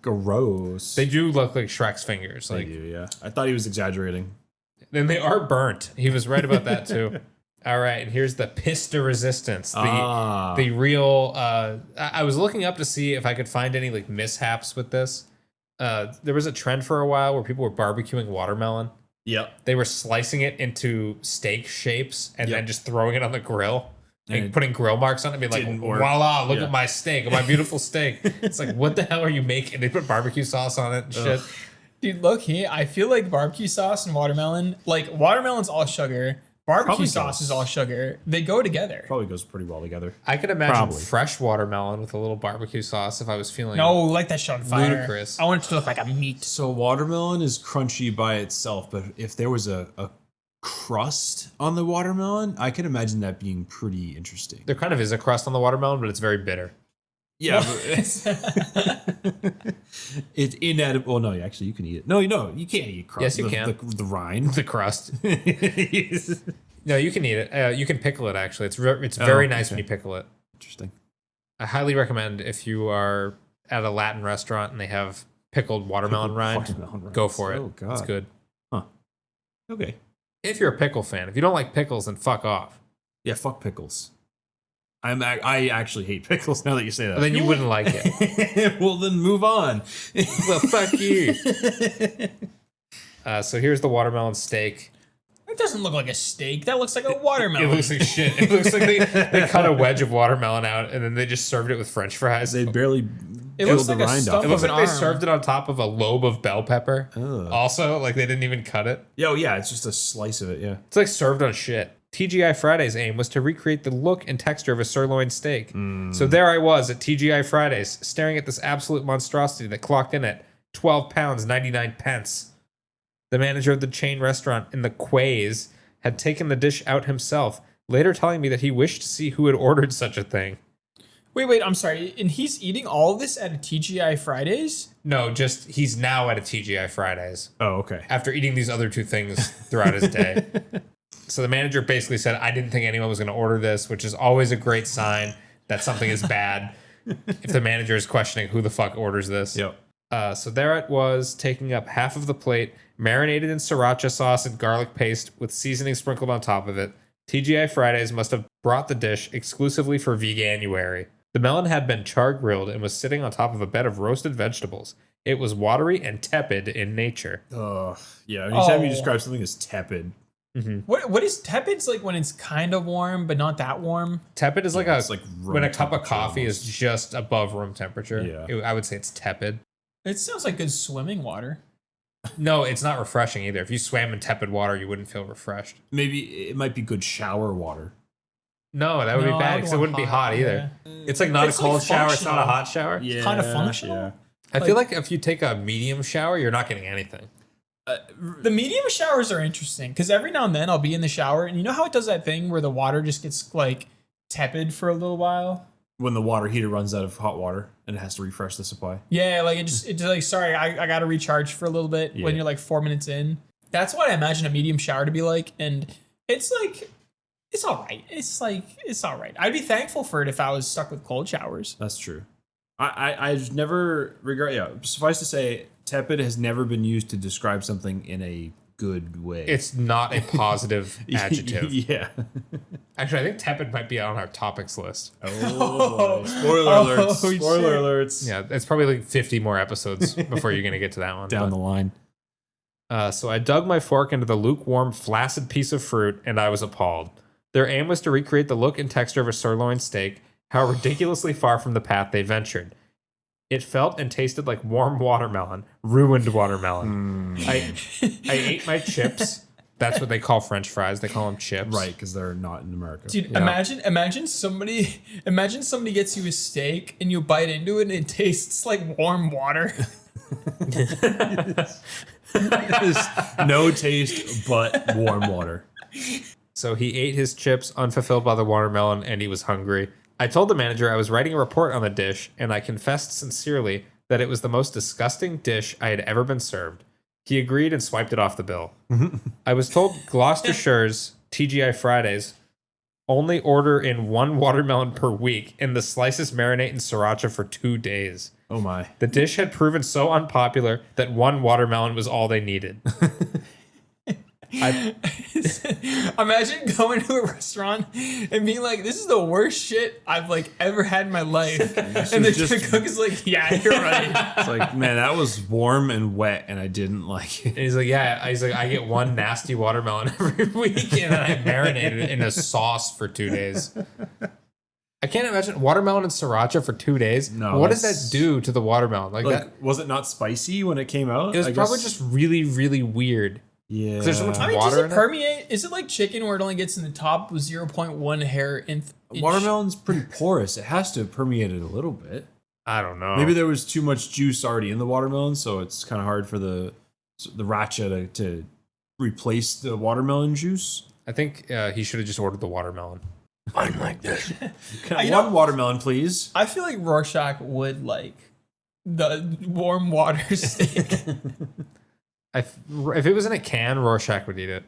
gross. They do look like Shrek's fingers. They Like, do, yeah. I thought he was exaggerating. and they are burnt. He was right about that too. All right, and here's the pista resistance. The real I was looking up to see if I could find any like mishaps with this. There was a trend for a while where people were barbecuing watermelon. Yep. They were slicing it into steak shapes and Yep. then just throwing it on the grill and And putting grill marks on it and being like, didn't work. voila, look Yeah. at my steak, my beautiful steak. It's like, what the hell are you making? They put barbecue sauce on it and shit. Dude, look here. I feel like barbecue sauce and watermelon, like watermelon's all sugar, Barbecue Probably sauce does. is all sugar. They go together. Probably goes pretty well together. I could imagine Probably. fresh watermelon with a little barbecue sauce if I was feeling No, like that shit on fire. ludicrous. I want it to look like a meat. So watermelon is crunchy by itself, but if there was a crust on the watermelon, I can imagine that being pretty interesting. There kind of is a crust on the watermelon, but it's very bitter. Yeah, but it's inedible. Well, no, actually, you can eat it. No, you can't eat crust. Yes, you can. The rind. The crust. No, you can eat it. You can pickle it, actually. It's very nice when you pickle it. Interesting. I highly recommend if you are at a Latin restaurant and they have pickled watermelon rind, go for it. Oh, God. It's good. Huh. Okay. If you're a pickle fan. If you don't like pickles, then fuck off. Yeah, fuck pickles. I actually hate pickles now that you say that. But then you wouldn't like it. Well, then move on. Well, fuck you. So here's the watermelon steak. It doesn't look like a steak. That looks like a It watermelon. looks like shit. It looks like they cut a wedge of watermelon out and then they just served it with French fries. They barely It peeled looks the like a rind stump off. It looks of like an they arm. served it on top of a lobe of bell pepper. Ugh. Also, like they didn't even cut it. Oh, yeah, it's just a slice of it, yeah. It's like served on shit. TGI Fridays' aim was to recreate the look and texture of a sirloin steak. So there I was at TGI Fridays, staring at this absolute monstrosity that clocked in at 12 pounds 99 pence. The manager of the chain restaurant in the Quays had taken the dish out himself, later telling me that he wished to see who had ordered such a thing. Wait, I'm sorry. And he's eating all of this at a TGI Fridays? No, just he's now at a TGI Fridays Oh, okay. after eating these other two things throughout his day. So the manager basically said, I didn't think anyone was going to order this, which is always a great sign that something is bad if the manager is questioning who the fuck orders this. Yep. So there it was, taking up half of the plate, marinated in sriracha sauce and garlic paste with seasoning sprinkled on top of it. TGI Fridays must have brought the dish exclusively for Veganuary. The melon had been char-grilled and was sitting on top of a bed of roasted vegetables. It was watery and tepid in nature. Yeah, anytime you Oh. describe something as tepid, What is tepid's like when it's kind of warm, but not that warm? Tepid is like it's like when room a cup of temperature coffee almost. is just above room temperature. Yeah. I would say it's tepid. It sounds like good swimming water. No, it's not refreshing either. If you swam in tepid water, you wouldn't feel refreshed. maybe it might be good shower water. No, that would be No, I bad would because it want wouldn't be hot either. yeah. It's like not It's a cold like shower. It's not a functional. hot shower. Yeah, Kind of functional. I feel like if you take a medium shower, you're not getting anything. The medium showers are interesting because every now and then I'll be in the shower and you know how it does that thing where the water just gets like tepid for a little while? When the water heater runs out of hot water and it has to refresh the supply. Yeah, like it's like, sorry, I got to recharge for a little bit when Yeah. you're like 4 minutes in. That's what I imagine a medium shower to be like. And it's like, it's all right. It's all right. I'd be thankful for it if I was stuck with cold showers. That's true. I've never regret. Yeah, suffice to say, tepid has never been used to describe something in a good way. It's not a positive adjective. Yeah. Actually, I think tepid might be on our topics list. Oh, spoiler Oh, alerts! shit. Spoiler alerts! Yeah, it's probably like 50 more episodes before you're going to get to that one. Down but- the line. So I dug my fork into the lukewarm, flaccid piece of fruit, and I was appalled. Their aim was to recreate the look and texture of a sirloin steak, how ridiculously far from the path they ventured. It felt and tasted like warm watermelon, ruined watermelon. I ate my chips. That's what they call French fries. They call them chips. Right, because they're not in America. Dude, Yeah. imagine somebody gets you a steak and you bite into it and it tastes like warm water. There's no taste but warm water. So he ate his chips, unfulfilled by the watermelon, and he was hungry. I told the manager I was writing a report on the dish, and I confessed sincerely that it was the most disgusting dish I had ever been served. He agreed and swiped it off the bill. I was told Gloucestershire's TGI Fridays only order in one watermelon per week, and the slices marinate in sriracha for 2 days. Oh my. The dish had proven so unpopular that one watermelon was all they needed. Imagine going to a restaurant and being like, "This is the worst shit I've like ever had in my life," and the just- cook is like, "Yeah, you're right." It's like, man, that was warm and wet, and I didn't like it. And he's like, yeah. He's like, I get one nasty watermelon every week, and then I marinate it in a sauce for 2 days. I can't imagine watermelon and sriracha for 2 days. No, What does that's- that do to the watermelon? Like that? Was it not spicy when it came out? It was I probably guess- just really, really weird. Yeah. 'Cause there's so much I mean, water does in it it? permeate? Is it like chicken where it only gets in the top with 0.1 hair inch? Watermelon's pretty porous. It has to have permeated a little bit. I don't know. Maybe there was too much juice already in the watermelon, so it's kind of hard for the racha to replace the watermelon juice. I think he should have just ordered the watermelon. I'm like this. Can I You have know- one watermelon, please? I feel like Rorschach would like the warm water steak. If it was in a can, Rorschach would eat it.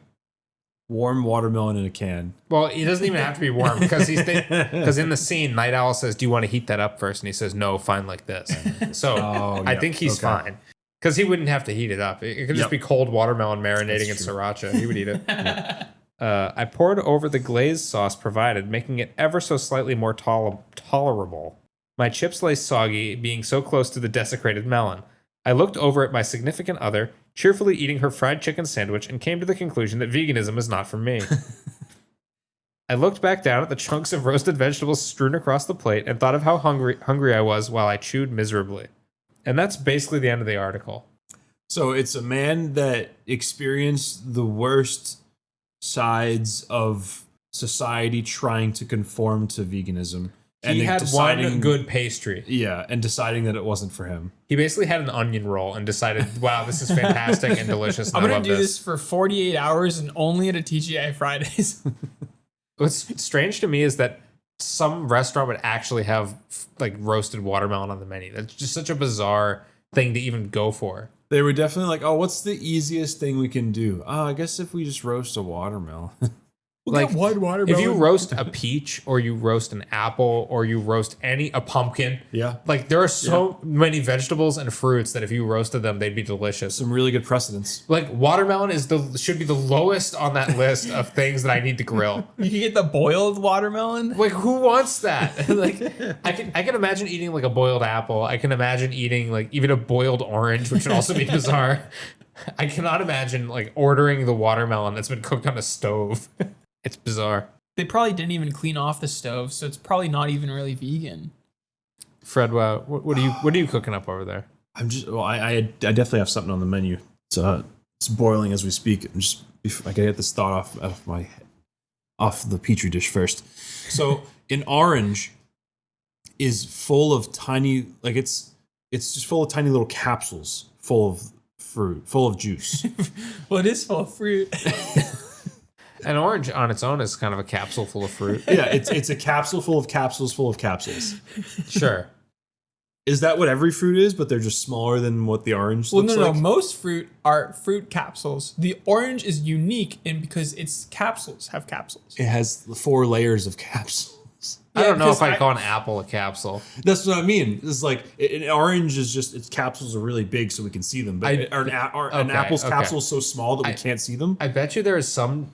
Warm watermelon in a can. Well, it doesn't even have to be warm because because in the scene, Night Owl says, "Do you want to heat that up first?" And he says, "No, fine like this." So I think he's fine because he wouldn't have to heat it up. It could just be cold watermelon marinating in sriracha. He would eat it. I poured over the glazed sauce provided, making it ever so slightly more tolerable. My chips lay soggy, being so close to the desecrated melon. I looked over at my significant other, cheerfully eating her fried chicken sandwich, and came to the conclusion that veganism is not for me. I looked back down at the chunks of roasted vegetables strewn across the plate and thought of how hungry I was while I chewed miserably. And that's basically the end of the article. So it's a man that experienced the worst sides of society trying to conform to veganism. He then had one good pastry. Yeah, and deciding that it wasn't for him. He basically had an onion roll and decided, wow, this is fantastic and delicious. And I'm I gonna love do this for 48 hours and only at a TGI Fridays. What's strange to me is that some restaurant would actually have like roasted watermelon on the menu. That's just such a bizarre thing to even go for. They were definitely like, oh, what's the easiest thing we can do? Oh, I guess if we just roast a watermelon. Like one watermelon. if you roast a peach or you roast an apple or you roast a pumpkin, Yeah. like there are so many vegetables and fruits that if you roasted them, they'd be delicious. Some really good precedents. Like watermelon should be the lowest on that list of things that I need to grill. You can get the boiled watermelon. Like who wants that? Like I can imagine eating like a boiled apple. I can imagine eating like even a boiled orange, which would also be bizarre. I cannot imagine like ordering the watermelon that's been cooked on a stove. It's bizarre. They probably didn't even clean off the stove, so it's probably not even really vegan. Fred, what are you cooking up over there? I'm just, well, I definitely have something on the menu. It's boiling as we speak. I gotta get this thought off the petri dish first. So an orange is full of tiny, like it's just full of tiny little capsules full of fruit, full of juice. Well, it is full of fruit. An orange on its own is kind of a capsule full of fruit. Yeah, it's a capsule full of capsules full of capsules. Sure. Is that what every fruit is, but they're just smaller than what the orange Well, looks no, like? most fruit are fruit capsules. The orange is unique because its capsules have capsules. It has 4 layers of capsules. I don't know because if I'd call an apple a capsule. That's what I mean. It's like an orange is just its capsules are really big so we can see them, but an apple's capsule is so small that we can't see them. I bet you there is some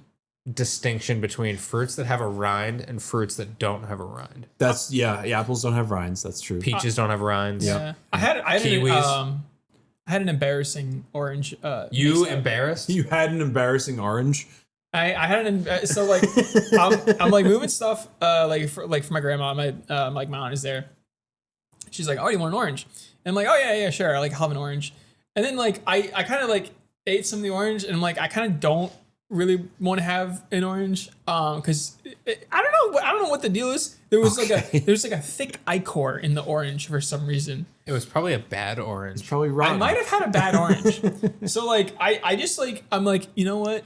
distinction between fruits that have a rind and fruits that don't have a rind. That's apples don't have rinds. That's true. Peaches don't have rinds. Yeah, I had Kiwis. I had an embarrassing orange. You mix-up. embarrassed? You had an embarrassing orange. I had so like I'm like moving stuff for my grandma. My aunt is there. She's like, oh, you want an orange? And I'm like, oh yeah, sure. I have an orange. And then like I kind of like ate some of the orange and I'm like I kind of don't really want to have an orange because I don't know what the deal is. There was like a thick ichor in the orange for some reason. It was probably a bad orange. It's probably rotten. I might have had a bad orange. So like I just like I'm like, you know what?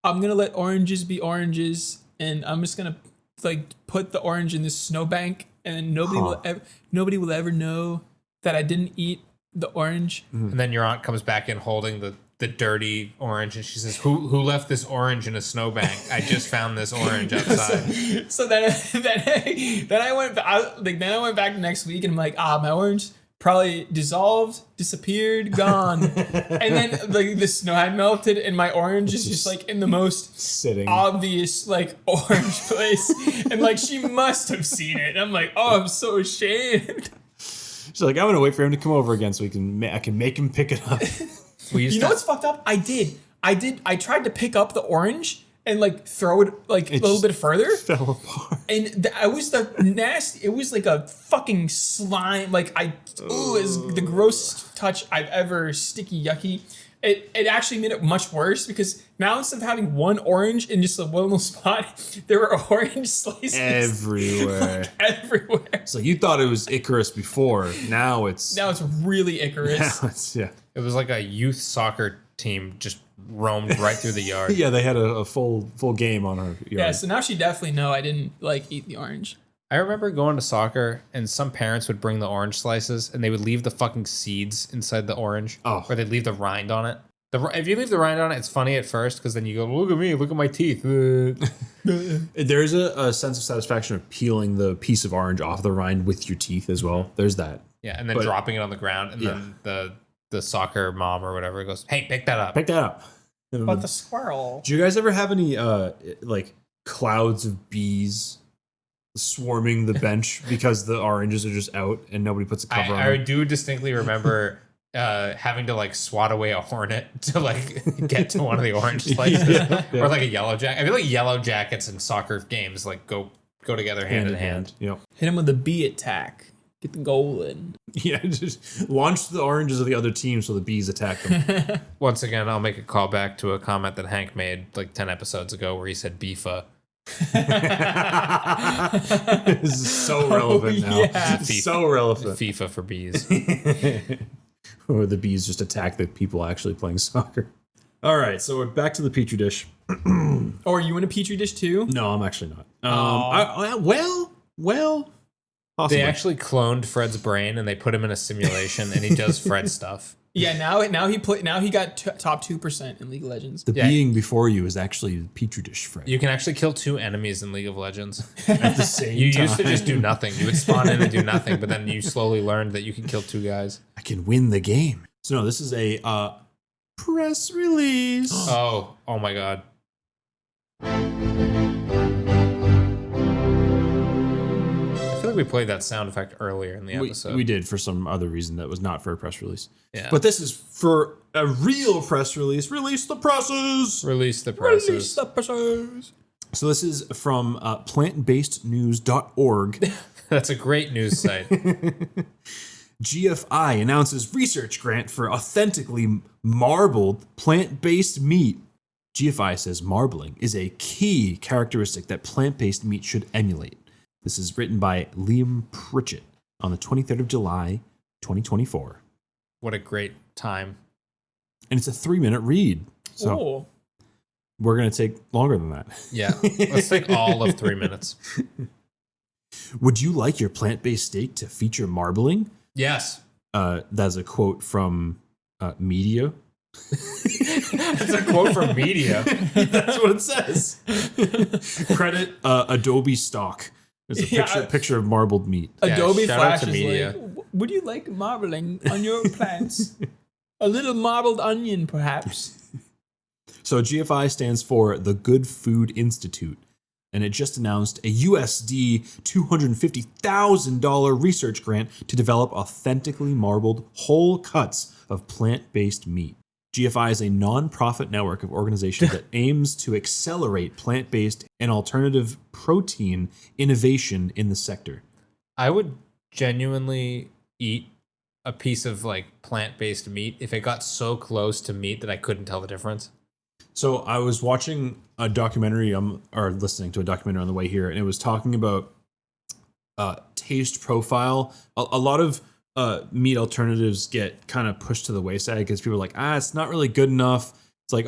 I'm gonna let oranges be oranges, and I'm just gonna like put the orange in this snowbank, and then nobody will ever know that I didn't eat the orange. And then your aunt comes back in holding the dirty orange, and she says, "Who left this orange in a snowbank? I just found this orange outside." So then I went back next week, and I'm like, my orange probably dissolved, disappeared, gone, and then like the snow had melted, and my orange is just like in the most sitting obvious like orange place, and like she must have seen it. And I'm like, oh, I'm so ashamed. She's like, I'm gonna wait for him to come over again so I can make him pick it up. You know what's fucked up? I tried to pick up the orange and like throw it like a little bit further. Fell apart. And I was the nasty. It was like a fucking slime. Like it was the grossest touch I've ever sticky yucky. it actually made it much worse because now instead of having one orange in just a one little spot, there were orange slices everywhere. everywhere. So you thought it was Icarus before. Now it's really Icarus. yeah. It was like a youth soccer team just roamed right through the yard. Yeah, they had a full game on her yard. Yeah, so now she definitely know I didn't like eat the orange. I remember going to soccer and some parents would bring the orange slices and they would leave the fucking seeds inside the orange. Oh. Or they'd leave the rind on it. If you leave the rind on it, it's funny at first because then you go, look at me, look at my teeth. There's a sense of satisfaction of peeling the piece of orange off the rind with your teeth as well. There's that. Yeah, and then dropping it on the ground and then the soccer mom or whatever goes, hey, pick that up. Pick that up. But the squirrel. Do you guys ever have any like clouds of bees swarming the bench because the oranges are just out and nobody puts a cover on I them? do distinctly remember having to like swat away a hornet to like get to one of the orange slices or like a yellow jacket. I feel like yellow jackets in soccer games like go together hand in hand. Yep. Hit him with a bee attack. Get the goal in. Yeah, just launch the oranges of the other team so the bees attack them. Once again, I'll make a call back to a comment that Hank made like 10 episodes ago where he said beefa. This is so relevant now. Yeah. So relevant. FIFA for bees. Or the bees just attack the people actually playing soccer. All right, so we're back to the petri dish. Or you in a petri dish too? No, I'm actually not. Well, possibly. They actually cloned Fred's brain and they put him in a simulation and he does Fred stuff. Yeah, now he got top 2% in League of Legends. The being before you is actually the petri dish, Fred. You can actually kill 2 enemies in League of Legends. At the same You time. used to just do nothing. You would spawn in and do nothing, but then you slowly learned that you can kill 2 guys. I can win the game. So no, this is a press release. Oh my god. I feel like we played that sound effect earlier in the episode. We did for some other reason that was not for a press release. Yeah. But this is for a real press release. Release the presses. Release the presses. Release the presses. So this is from plantbasednews.org. That's a great news site. GFI announces research grant for authentically marbled plant-based meat. GFI says marbling is a key characteristic that plant-based meat should emulate. This is written by Liam Pritchett on the 23rd of July, 2024. What a great time. And it's a 3-minute read. So we're going to take longer than that. Yeah. Let's take all of 3 minutes. Would you like your plant-based steak to feature marbling? Yes. That's a quote from Media. That's a quote from Media. That's what it says. Credit Adobe stock. There's a picture of marbled meat. Adobe shout out Flash to is Media. like, would you like marbling on your plants? A little marbled onion, perhaps. So GFI stands for the Good Food Institute, and it just announced a USD $250,000 research grant to develop authentically marbled whole cuts of plant-based meat. GFI is a non-profit network of organizations that aims to accelerate plant-based and alternative protein innovation in the sector. I would genuinely eat a piece of like plant-based meat if it got so close to meat that I couldn't tell the difference. So I was watching a documentary, or listening to a documentary on the way here, and it was talking about taste profile. A lot of meat alternatives get kind of pushed to the wayside because people are like, it's not really good enough. It's like,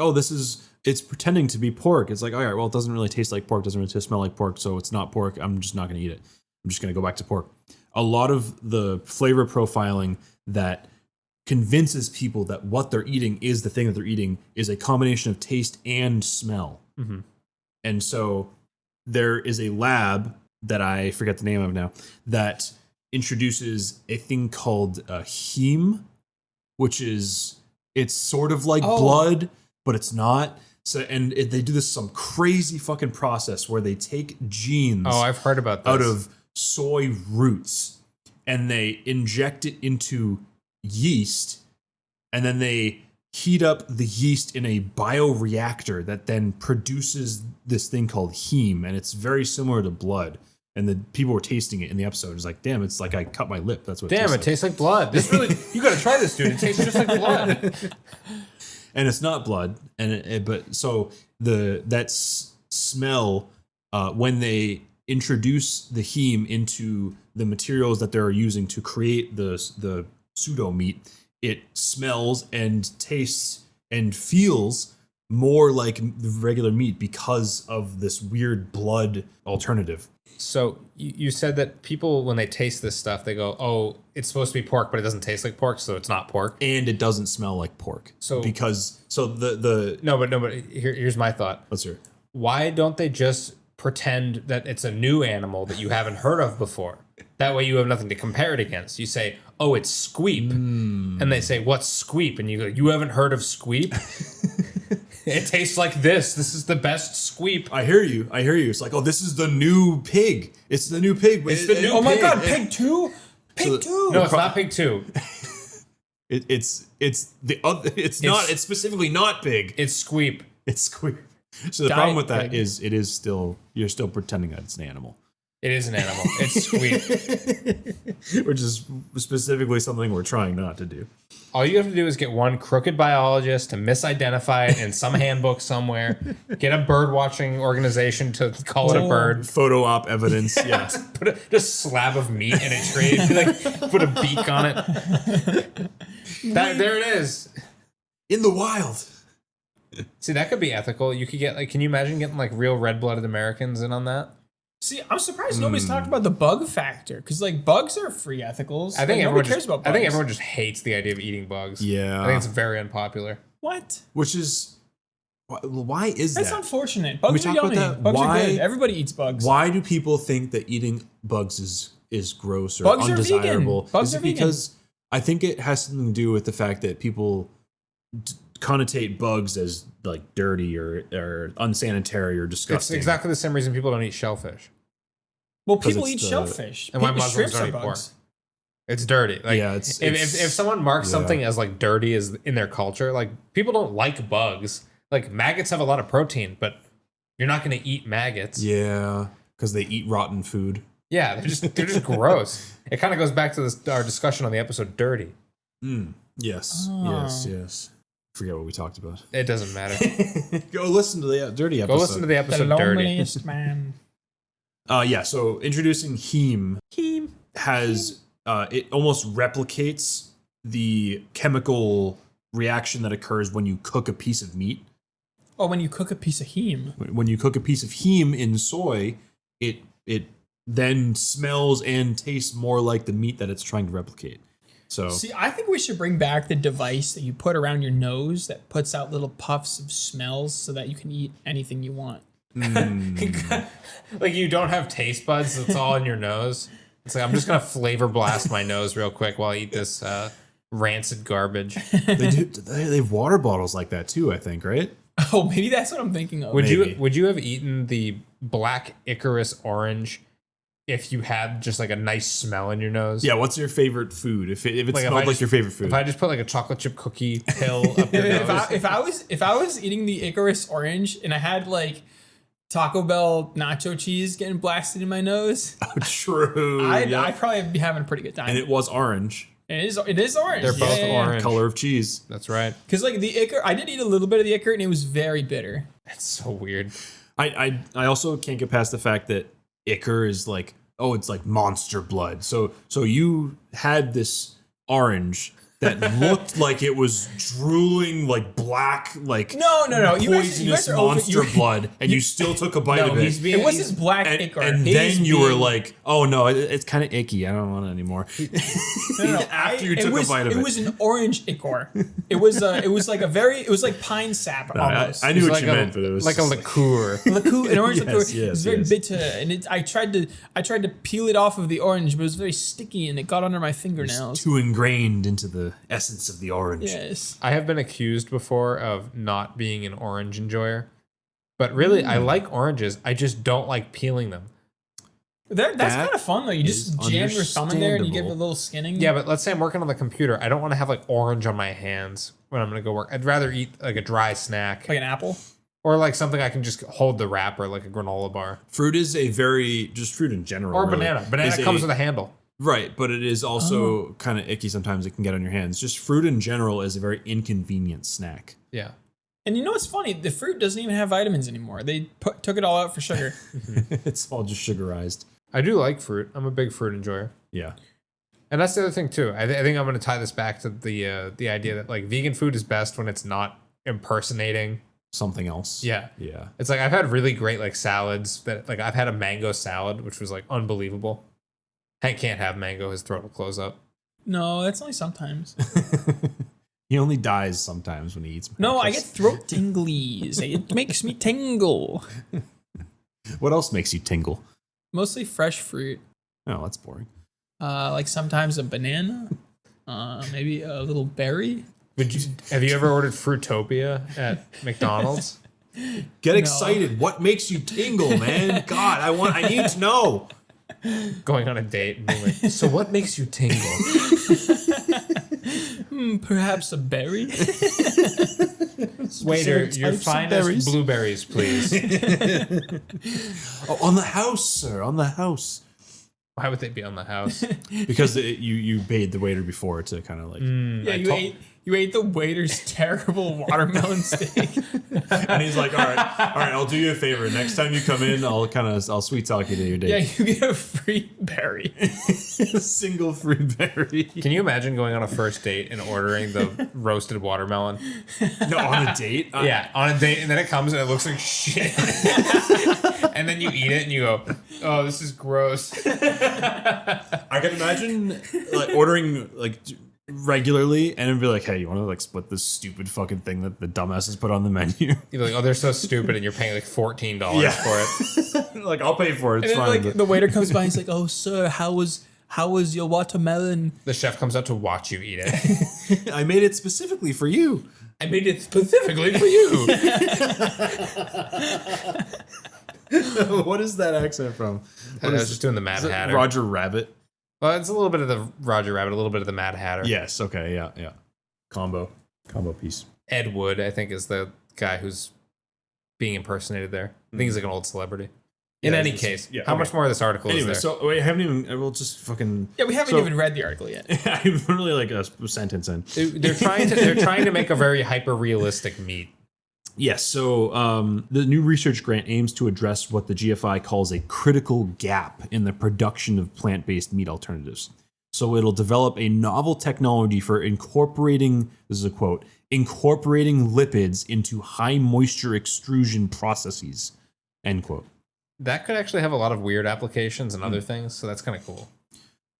it's pretending to be pork. It's like, all right, well, it doesn't really taste like pork, doesn't really smell like pork, so it's not pork. I'm just not going to eat it. I'm just going to go back to pork. A lot of the flavor profiling that convinces people that what they're eating is the thing that they're eating is a combination of taste and smell. Mm-hmm. And so there is a lab that I forget the name of now that introduces a thing called heme, which is, it's sort of like blood, but it's not. So, and they do this some crazy fucking process where they take genes I've heard about this. out of soy roots and they inject it into yeast, and then they heat up the yeast in a bioreactor that then produces this thing called heme, and it's very similar to blood. And the people were tasting it in the episode. It's like, damn, it's like I cut my lip. That's what it tastes like blood. This really, you got to try this, dude. It tastes just like blood. and it's not blood. But so smell when they introduce the heme into the materials that they're using to create the pseudo meat, it smells and tastes and feels more like the regular meat because of this weird blood alternative. So you said that people, when they taste this stuff, they go, "Oh, it's supposed to be pork, but it doesn't taste like pork, so it's not pork." And it doesn't smell like pork. So the no, but here's my thought. let's hear it. Why don't they just pretend that it's a new animal that you haven't heard of before? That way you have nothing to compare it against. You say, "Oh, it's squeep," and they say, "What's squeep?" And you go, "You haven't heard of squeep?" It tastes like this. This is the best squeep. I hear you. It's like, oh, this is the new pig. It's the new pig. It's the new Oh my pig. god, pig 2? Pig 2. No, it's not pig 2. It's the other. It's not. It's specifically not pig. It's squeep. It's squeak. So the Diet problem with that pig. is it is still, you're still pretending that it's an animal, It is an animal. It's squeep. which is specifically something we're trying not to do. All you have to do is get one crooked biologist to misidentify it in some handbook somewhere. Get a bird watching organization to call it a bird. Photo op evidence. Yeah. Put a slab of meat in a tree. Like, put a beak on it. There it is. In the wild. See, that could be ethical. You could get can you imagine getting like real red-blooded Americans in on that? See, I'm surprised nobody's talked about the bug factor, because like bugs are free ethicals. I think Like, everyone nobody cares about bugs. I think everyone just hates the idea of eating bugs. Yeah. I think it's very unpopular. What? Which is, why is That's that? unfortunate. Bugs We are talk about yummy. that. Bugs Why- are good. Everybody eats bugs. Why do people think that eating bugs is gross or Bugs are undesirable? vegan. Bugs Is are it vegan. because I think it has something to do with the fact that people connotate bugs as like dirty or unsanitary or It's disgusting. exactly the same reason people don't eat shellfish. Well, 'Cause people it's eat the- shellfish. And why People- Muslims shrimps don't are eat pork. bugs. It's dirty. Like, Yeah, if someone marks something as like dirty as in their culture, like people don't like bugs. Like maggots have a lot of protein, but you're not going to eat maggots. Yeah, because they eat rotten food. Yeah, they're just gross. It kind of goes back to our discussion on the episode "Dirty." Yes, Oh. yes. Forget what we talked about. It doesn't matter. Go listen to the dirty episode. Go listen to the The episode "Dirty." loneliest man. Yeah, so introducing heme has it almost replicates the chemical reaction that occurs when you cook a piece of meat. Oh, when you cook a piece of heme. When you cook a piece of heme in soy, it then smells and tastes more like the meat that it's trying to replicate. So See, I think we should bring back the device that you put around your nose that puts out little puffs of smells so that you can eat anything you want. Like you don't have taste buds; it's all in your nose. It's like I'm just gonna flavor blast my nose real quick while I eat this rancid garbage. they have water bottles like that too, I think, right? Oh, maybe that's what I'm thinking of. Would Maybe. you have eaten the black Icarus orange if you had just like a nice smell in your nose? Yeah, what's your favorite food? If it Like, if smelled I like just- your favorite food. If I just put like a chocolate chip cookie pill up your nose, if I was eating the Icarus orange and I had like Taco Bell nacho cheese getting blasted in my nose, True. I'd yeah. probably be having a pretty good time. And it was orange. It is orange. They're both orange. Color of cheese. that's right. Because like the Icar, I did eat a little bit of the Icar and it was very bitter. That's so weird. I also can't get past the fact that Icar is like, oh, it's like monster blood. So you had this orange that looked like it was drooling like black, like No. You poisonous guys are over- monster you- blood, and you still took a bite No, of it. he's being. It wasn't black and Icar. and He's then you were being- like, oh no, it's kind of icky. I don't want it anymore. No, After you took a bite of it. It was an orange Icar. It was like pine sap almost. I knew what like you meant, but it was like a just liqueur. An orange Yes, liqueur. yes, It was very yes. bitter, and I tried to peel it off of the orange, but it was very sticky, and it got under my fingernails. too ingrained into the essence of the orange. Yes. I have been accused before of not being an orange enjoyer, but really, I like oranges. I just don't like peeling them. That's That kind of fun though. You just is jam your thumb in there and you give it a understandable. little skinning. Yeah, but let's say I'm working on the computer. I don't want to have like orange on my hands when I'm gonna go work. I'd rather eat like a dry snack like an apple. or like something I can just hold the wrapper, like a granola bar Fruit is a very just fruit in general. or really, banana. Banana is comes with a handle. Right, but it is also kind of icky sometimes. It can get on your hands. Just fruit in general is a very inconvenient snack. Yeah. And you know what's funny? The fruit doesn't even have vitamins anymore. They took it all out for sugar. It's all just sugarized. I do like fruit. I'm a big fruit enjoyer. Yeah. And that's the other thing too. I think I'm going to tie this back to the idea that like vegan food is best when it's not impersonating Something else. Yeah. Yeah. It's like I've had really great like salads that like I've had a mango salad, which was like unbelievable. Hank can't have mango, his throat will close up. No, that's only sometimes. He only dies sometimes when he eats. No, I get breakfast. throat tinglies. It makes me tingle. What else makes you tingle? Mostly fresh fruit. Oh, that's boring. Like sometimes a banana. Maybe a little berry. Have you ever ordered Fruitopia at McDonald's? Get excited. What makes you tingle, man? God, I need to know. Going on a date and being like, so what makes you tingle? Perhaps a berry. Waiter, Specific your types of finest berries. blueberries, please. Oh, on the house, sir. On the house. Why would they be on the house? Because you paid the waiter before to kind of like. Yeah, you ate the waiter's terrible watermelon steak. And he's like, all right, I'll do you a favor. Next time you come in, I'll sweet talk you to your Yeah, date. you get a free berry. A single free berry. Can you imagine going on a first date and ordering the roasted watermelon? No, on a date? Yeah, on a date, and then it comes and it looks like shit. And then you eat it and you go, oh, this is gross. I can imagine like ordering like regularly and it'd be like, hey, you want to like split this stupid fucking thing that the dumbasses put on the menu? You're like, oh, they're so stupid, and you're paying like $14 for it. Like, I'll pay for it. It's And then, fine. like, the waiter comes by and he's like, oh, sir, how was your watermelon? The chef comes out to watch you eat it. I made it specifically for you. I made it specifically for you. What is that accent from? I was just doing the Mad Is it Hatter. Roger Rabbit? Well, it's a little bit of the Roger Rabbit, a little bit of the Mad Hatter. Yes. Okay. Yeah. Combo piece. Ed Wood, I think, is the guy who's being impersonated there. I think he's like an old celebrity. In Yeah, any it's- case, yeah, how okay. much more of this article Anyway, is there? so wait, I haven't even. We'll just fucking. Yeah, we haven't So- even read the article yet. I'm literally like a sentence in. They're trying to make a very hyper realistic meat. Yes. So the new research grant aims to address what the GFI calls a critical gap in the production of plant-based meat alternatives. So it'll develop a novel technology for incorporating. This is a quote: incorporating lipids into high moisture extrusion processes. End quote. That could actually have a lot of weird applications and other things, so that's kind of cool.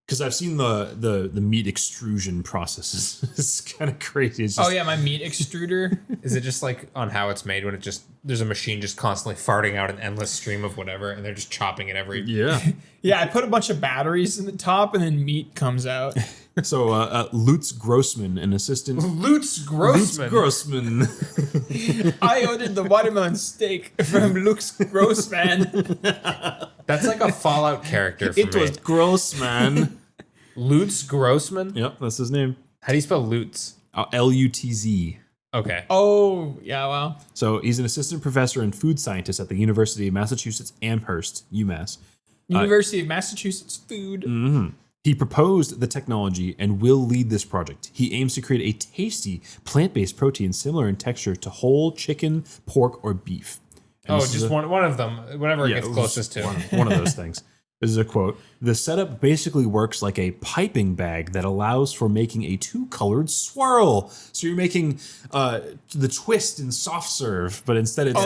Because I've seen the meat extrusion processes. It's kind of crazy. It's just, Oh, yeah, my meat extruder. Is it just like on how it's made when it just there's a machine just constantly farting out an endless stream of whatever, and they're just chopping it every. Yeah. Yeah, I put a bunch of batteries in the top and then meat comes out. So Lutz Grossman, an assistant. Lutz Grossman. Grossman. I ordered the watermelon steak from Lux Grossman. That's like a Fallout character for It me. was Grossman. Lutz Grossman. Yep, that's his name. How do you spell Lutz? Lutz. Okay. Oh, yeah, wow. So he's an assistant professor and food scientist at the University of Massachusetts Amherst, UMass. University of Massachusetts food. He proposed the technology and will lead this project. He aims to create a tasty plant-based protein similar in texture to whole chicken, pork, or beef. And Oh, this is just one of them. Whatever it gets closest to. One of those things. This is a quote. The setup basically works like a piping bag that allows for making a two-colored swirl. So you're making the twist in soft serve, but instead it's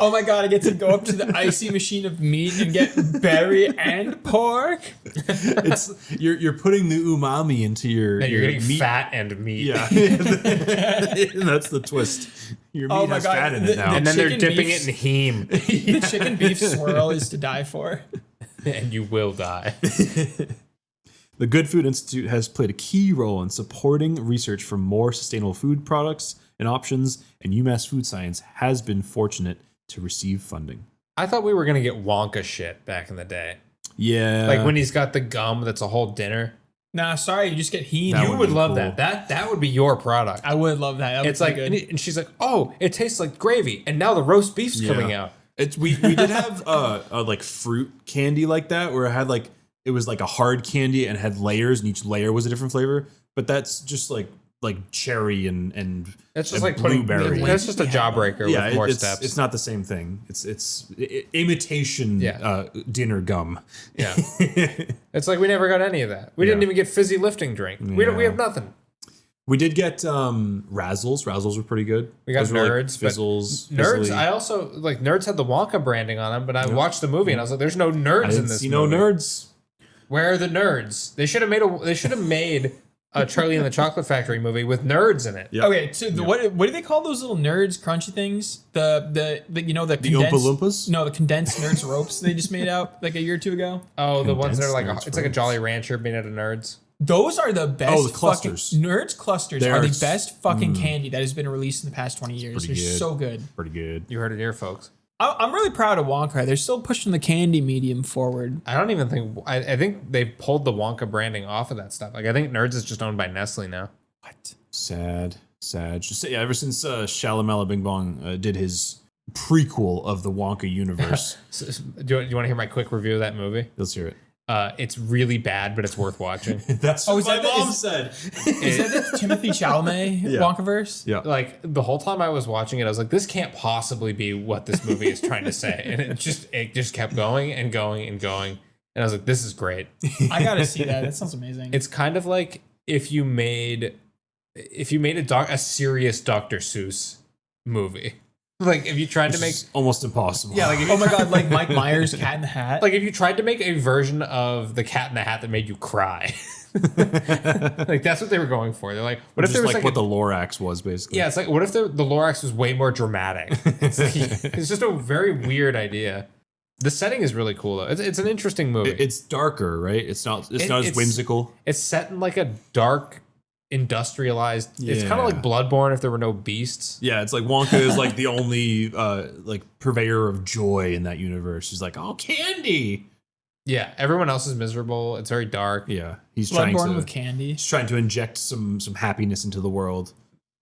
Oh my god, I get to go up to the icy machine of meat and get berry and pork. you're putting the umami into your And you're getting meat. fat and meat. Yeah, that's the twist. Your meat Oh my has God, fat in it now. And then they're Chicken dipping beefs. it in heme, The chicken beef swirl is to die for. and you will die. The Good Food Institute has played a key role in supporting research for more sustainable food products and options, and UMass Food Science has been fortunate to receive funding. I thought we were gonna get Wonka shit back in the day, Yeah, like when he's got the gum that's a whole dinner. Nah, sorry, you just get heme. That You would would be love cool. that. That would be your product. I would love that. That would It's be like, good. and she's like, "Oh, it tastes like gravy," and now the roast beef's coming out. It's we did have like fruit candy like that where it had like it was like a hard candy and had layers, and each layer was a different flavor. But that's just like cherry and It's just and like putting. blueberry. That's just a jawbreaker with more it's, steps. It's not the same thing. It's imitation dinner gum. Yeah. It's like we never got any of that. We didn't even get fizzy lifting drink. We have nothing. We did get Razzles. Razzles were pretty good. We got Those were Nerds. like fizzles. Nerds, fizzly. I also like Nerds had the Wonka branding on them, but I watched the movie and I was like, there's no nerds in this movie. No nerds. Where are the nerds? They should have made a Charlie and the Chocolate Factory movie with nerds in it. Yep. Okay, so what do they call those little nerds crunchy things? The Oompa condensed Loompas? No, the condensed nerds ropes they just made out like a year or two ago. Oh, the ones that are like Condensed it's like a Nerds Jolly Rancher made out of nerds. Those are the best. Oh, the clusters. Nerds clusters They are are the best fucking candy that has been released in the past 20 years. They're pretty good. so good. Pretty good. You heard it here, folks. I'm really proud of Wonka. They're still pushing the candy medium forward. I don't even think I think they pulled the Wonka branding off of that stuff. Like I think Nerds is just owned by Nestle now. What? Sad. Just ever since Shalamela Bing Bong did his prequel of the Wonka universe. Do you want to hear my quick review of that movie? Let's hear it. It's really bad, but it's worth watching. That's Oh, what is my that the- mom is- said. Is that the Timothy Chalamet Wonkaverse? Yeah. Like the whole time I was watching it, I was like, "This can't possibly be what this movie is trying to say," and it just kept going and going and going, and I was like, "This is great." I gotta see that. That sounds amazing. It's kind of like if you made a serious Dr. Seuss movie. Like if you tried to make It's almost impossible. like if you oh my god, like Mike Myers' Cat in the Hat. like if you tried to make a version of the Cat in the Hat that made you cry. Like that's what they were going for. They're like, what if just there was like what the Lorax was basically. yeah, it's like what if the Lorax was way more dramatic? It's just a very weird idea. The setting is really cool though. It's an interesting movie. It's darker, right? It's not as whimsical. It's set in like a dark, industrialized. It's kind of like Bloodborne if there were no beasts. Yeah, it's like Wonka is like the only like purveyor of joy in that universe. He's like, oh, candy. Yeah, everyone else is miserable. It's very dark. Yeah, he's trying Bloodborne to with candy. he's trying to inject some happiness into the world,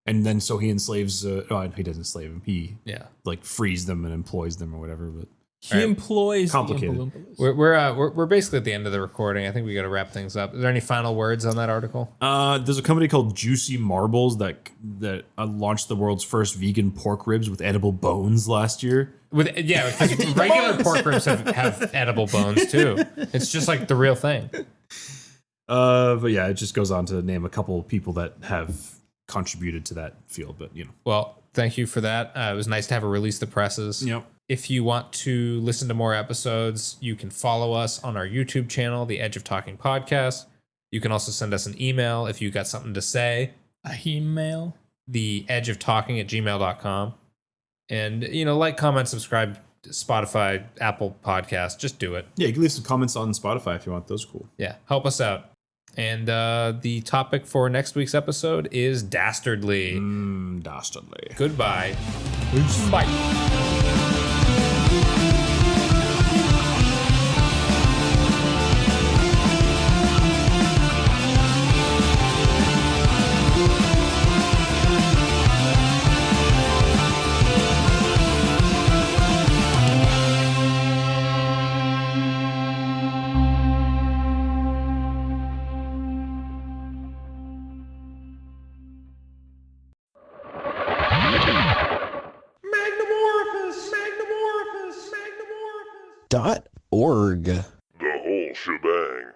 and then so he enslaves. He doesn't enslave him. He like frees them and employs them or whatever. But He employs Complicated. the Oompa Loompas. We're basically at the end of the recording. I think we got to wrap things up. Is there any final words on that article? there's a company called Juicy Marbles that launched the world's first vegan pork ribs with edible bones last year. Because regular pork ribs have edible bones too. It's just like the real thing. But yeah, it just goes on to name a couple of people that have contributed to that field. But Well, thank you for that. It was nice to have a release the presses. Yep. If you want to listen to more episodes, you can follow us on our YouTube channel, The Edge of Talking Podcast. You can also send us an email if you got something to say. A email. theedgeoftalking@gmail.com. And, like, comment, subscribe to Spotify, Apple Podcast. Just do it. Yeah, you can leave some comments on Spotify if you want. Those are cool. Yeah, help us out. And the topic for next week's episode is Dastardly. Dastardly. Goodbye. Bye. .org. The whole shebang.